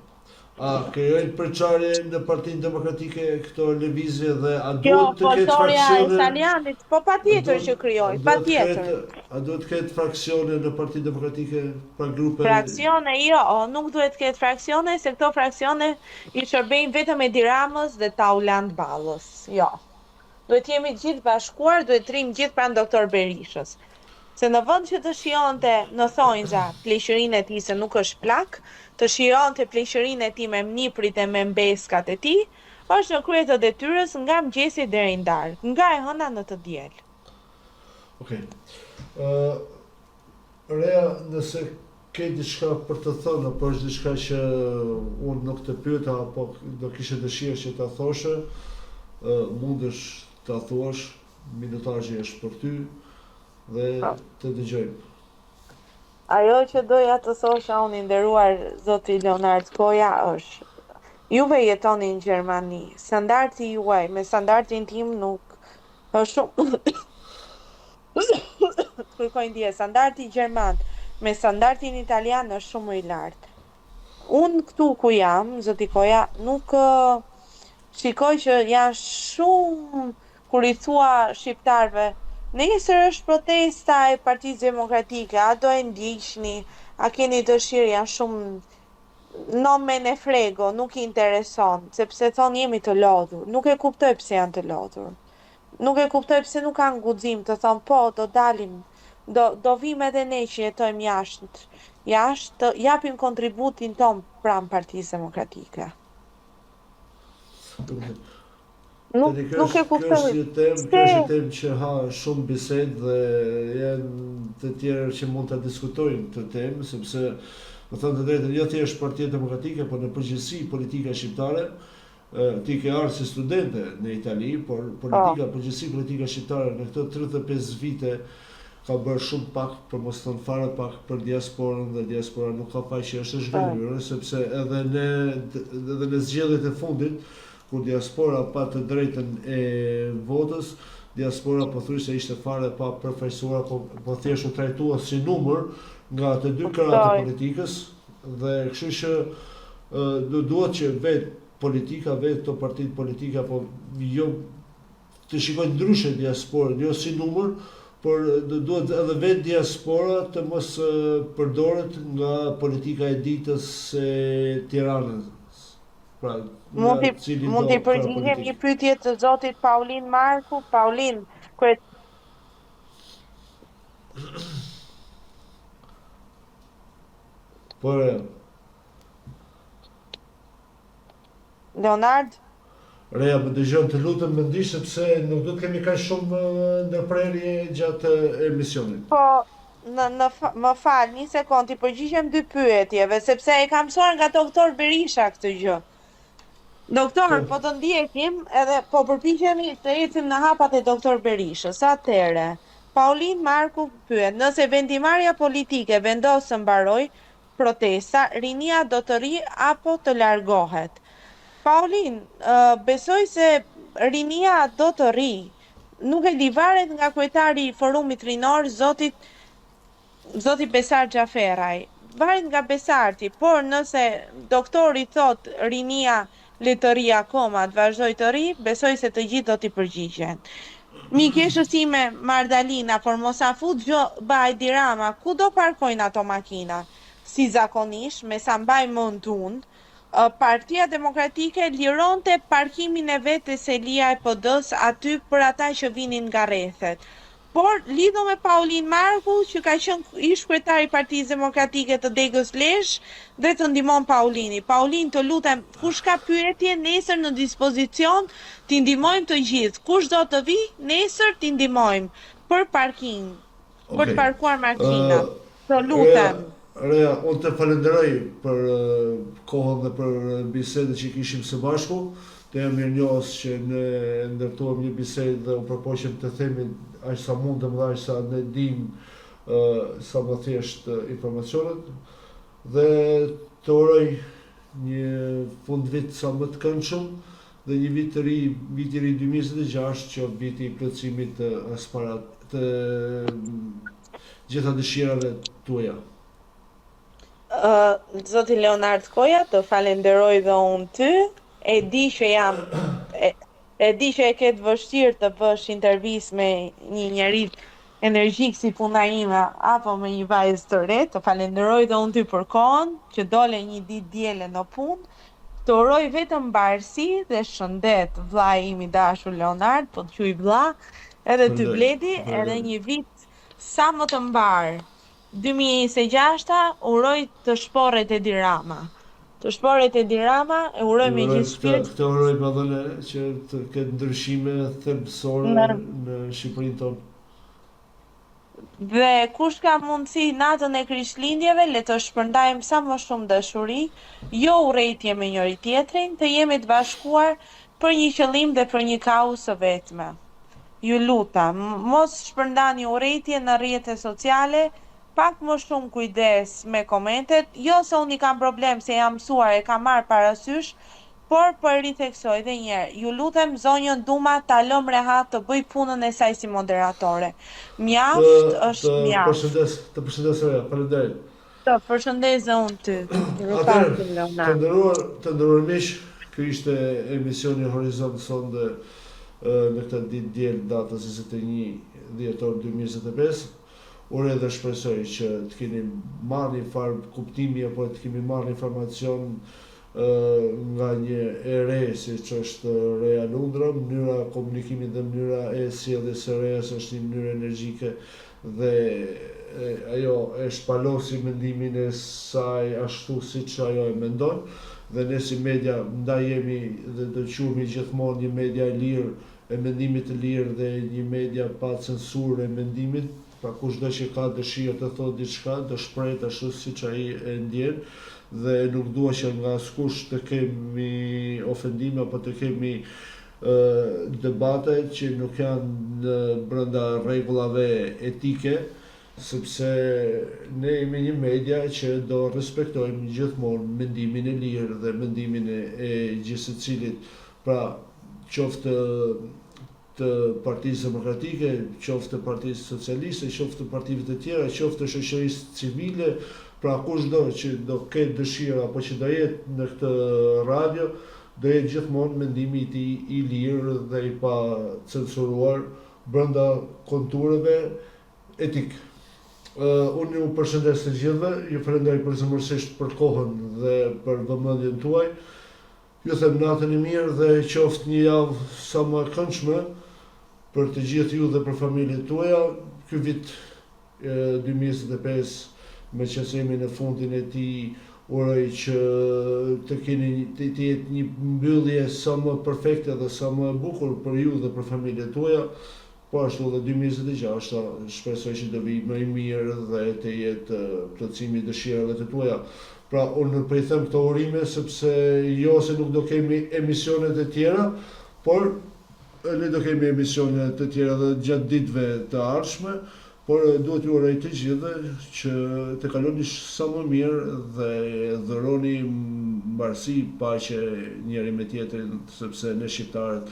A krijojnë përçarje në Partinë Demokratike këto lëvizje dhe a duhet të ketë fraksione? Kjo foltoria e Salianit, po patjetër që krijojnë, patjetër. A duhet të ketë fraksione në Partinë Demokratike pra grupe? Fraksione jo, nuk duhet të ketë fraksione, se këto fraksione i shërbejnë vetëm Edi Ramës dhe Tauland Ballës. Jo. Duhet jemi gjithë bashkuar, duhet rrim gjithë pranë doktor Berishës. Se në vend që të shijonte në thonjza pleqërinë e tij se nuk është plak, të shijonte pleqërinë e tij me mniprit e me mbeskat e tij, është në krye të detyrës nga mëngjesi deri në darkë, nga e hëna në të diel. Okej. Rea, nëse ke diçka për të thënë, apo është diçka që unë nuk të pyeta apo do kishe dëshirë që ta thoshe, mundesh ta thuash, minutazhi është për ty. Dhe të dëgjojmë. Ajo që doja të thosha unë i nderuar zoti Leonard Koja është, juve jetoni në Gjermani, standardi juaj me standardin tim nuk është shumë kërkoj ndje, standardi gjerman me standardin italian është shumë më i lartë. Unë këtu ku jam, zoti Koja, nuk shikoj që janë shumë, kur i thua shqiptarve, nesër është protesta e Partisë Demokratike, a do e ndiqni, a keni dëshirë, janë shumë nomen e frego, nuk i intereson, sepse thonë jemi të lodhur. Nuk e kuptoj pse janë të lodhur. Nuk e kuptoj pse nuk kanë guxim të thonë po, do dalim, do vim edhe ne që jetojmë jashtë, të japim kontributin ton pranë Partisë Demokratike. Nuk e kuptoj. Kjo është një temë që ha shumë bisedë dhe janë të tjerë që mund ta diskutojnë këtë temë, sepse më thënë të drejtën, jo thjesht Partia Demokratike, por në përgjithësi politika shqiptare, ti ke ardhur si studente në Itali, por përgjithësi politika shqiptare në këto 35 vite ka bërë shumë pak, për mos thënë fare pak për diasporën, dhe diaspora nuk ka faj që është zhvillur, sepse edhe në zgjedhjet e fundit, kur diaspora pa të drejtën e votës, diaspora pothuajse ishte fare pa përfaqësuar, po thjesht u trajtua si numër nga të dy krahët e politikës, dhe kështu që duhet që vetë politika, vetë këto partitë politike, apo jo të shikojnë ndryshe diasporën, jo si numër, por duhet edhe vetë diaspora të mos përdoret nga politika e ditës e Tiranës. Pra, mund t'i përgjigjem një pyetje të zotit Paulin Marku. Paulin, por Leonard? Reja, më dëgjon të lutem më ndiq, sepse nuk do të kemi kaq shumë ndërprerje gjatë emisionit. Po, më fal, një sekond, i përgjigjem dy pyetjeve, sepse e kam mësuar nga doktor Berisha këtë gjë. Doktor, po të ndjekim edhe po përpiqemi të ecim në hapat e doktor Berishës. Atëre, Paulin Marku pyet, nëse vendimarrja politike vendos të mbaroj protesta, rinia do të ri apo të largohet? Paulin, besoj se rinia do të ri. Nuk e di, varet nga kryetari i Forumit Rinor, zoti Besar Xhaferaj. Varet nga Besarti, por nëse doktori thot rinia le të ri akoma, të vazhdoj të ri, besoj se të gjithë do t'i përgjigjen. Mikeshës ime Mardalina, Formosa Food, Bajdi Rama, ku do parkojnë ato makina? Si zakonisht, me sa mbaj mend unë, Partia Demokratike lironte parkimin e vetë se Lia e PD-s aty për ata që vinin nga rrethet. Por lidhur me Paulin Marku, që ka qenë ish kryetari i Partisë Demokratike të Degës Lesh, dhe të ndihmon Paulini. Paulin, të lutem, kush ka pyetje nesër në dispozicion, t'i ndihmojmë të gjithë. Kush do të vi, nesër t'i ndihmojmë për parking, për të parkuar makinat. Të lutem. Reja, unë të falenderoj për kohën dhe për bisedën që kishim së bashku. Të jam mirënjohës që ne ndërtuam një bisedë dhe u përpoqem të themi aq sa mundem dhe aq sa ne dim sa më thjesht informacionet. Dhe të uroj një fund vit sa më të këndshëm dhe një vit i ri 2026 që viti i plotësimit të gjitha dëshirave tuaja. Zoti Leonard Koja, të falenderoj dhe unë ty. E di që e ketë vështirë të bësh intervistë me një njerëz energjik si puna ime apo me një vajzë të re. Të falenderoj dhe unë ty për kohën që dole një ditë diele në punë. Të uroj vetëm mbarësi dhe shëndet vllai im i dashur Leonard, po të quaj vlla, edhe ty Bledi, edhe një vit sa më të mbar. 2026 uroj të shporret Edi Rama. Të shporret Edi Rama, e uroj me gjithë shpirt. Këtë uroj më dhënë që të ketë ndryshime thelbësore në Shqipërinë tonë. Dhe kush ka mundësi natën e Krishtlindjeve, le të shpërndajmë sa më shumë dashuri, jo urrejtje me njëri tjetrin, të jemi të bashkuar për një qëllim dhe për një kauzë së vetme. Ju lutem, mos shpërndani urrejtje në rrjetet sociale, pak më shumë kujdes me komentet, jo se unë i kam problem se jam mësuar e kam marrë parasysh, Por rithektsoj edhe një herë, ju lutem zonjën Duma ta lëm rehat të bëj punën e saj si moderatore. Mjaft është mjaft. Të përshëndes Reja, faleminderit. Të përshëndesë unë ty. Të nderuar miq, ky ishte emisioni Horizont sonde në këtë ditë diel datës 21 dhjetor 2025. Uroj dhe shpresoj që të keni marrë një farë kuptimi apo të keni marrë informacion nga një e re siç është Reja Lundra, mënyra komunikimit dhe mënyra e sjelljes së Rejas është një mënyrë energjike dhe ajo e shpalosi mendimin e saj ashtu siç ajo e mendon dhe ne si media ndaj jemi dhe do quhemi gjithmonë një media e lirë e mendimit të lirë dhe një media pa censurë e mendimit. Pra kushdo që ka dëshirë të thotë diçka, do shprehet ashtu siç ai e ndjen dhe nuk dua që nga askush të kemi ofendime apo të kemi debate që nuk janë brenda rregullave etike, sepse ne jemi një media që do respektojmë gjithmonë mendimin e lirë dhe mendimin e gjithë secilit. Pra, qoftë të Partisë Demokratike, qoftë të Partisë Socialiste, qoftë të partive të tjera, qoftë të shoqërisë civile, pra kushdo që do ketë dëshirë apo që do jetë në këtë radio, do jetë gjithmonë mendimi i tij i lirë dhe i pa censuruar brenda konturave etik. Unë ju përshëndes të gjithëve, ju falenderoj përzemërsisht për kohën dhe për vëmendjen tuaj. Ju them natën e mirë dhe qoftë një javë sa më e këndshme për të gjithë ju dhe për familjet tuaja. Ky vit 2025 me që jemi në fundin e tij, uroj që të jetë një mbyllje sa më perfekte dhe sa më e bukur për ju dhe për familjet tuaja. Po ashtu dhe 2026 shpresoj që do vi më i mirë dhe të jetë plotësimi i dëshirave të tuaja. Pra unë po i them këto urime sepse jo se nuk do kemi emisionet e tjera, por ne do kemi emisionet të tjera dhe gjatë ditëve të ardhshme, por duhet ju uroj të gjithë që të kaloni sa më mirë dhe dhuroni mbarësi, paqe njëri me tjetrin, sepse ne shqiptarët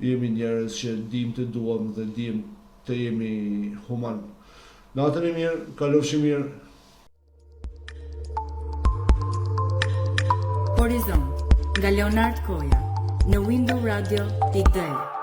jemi njerëz që dimë të duam dhe dimë të jemi human. Natën e mirë, kalofshi mirë. Horizont nga Leonard Koja në Window Radio T'i Dej.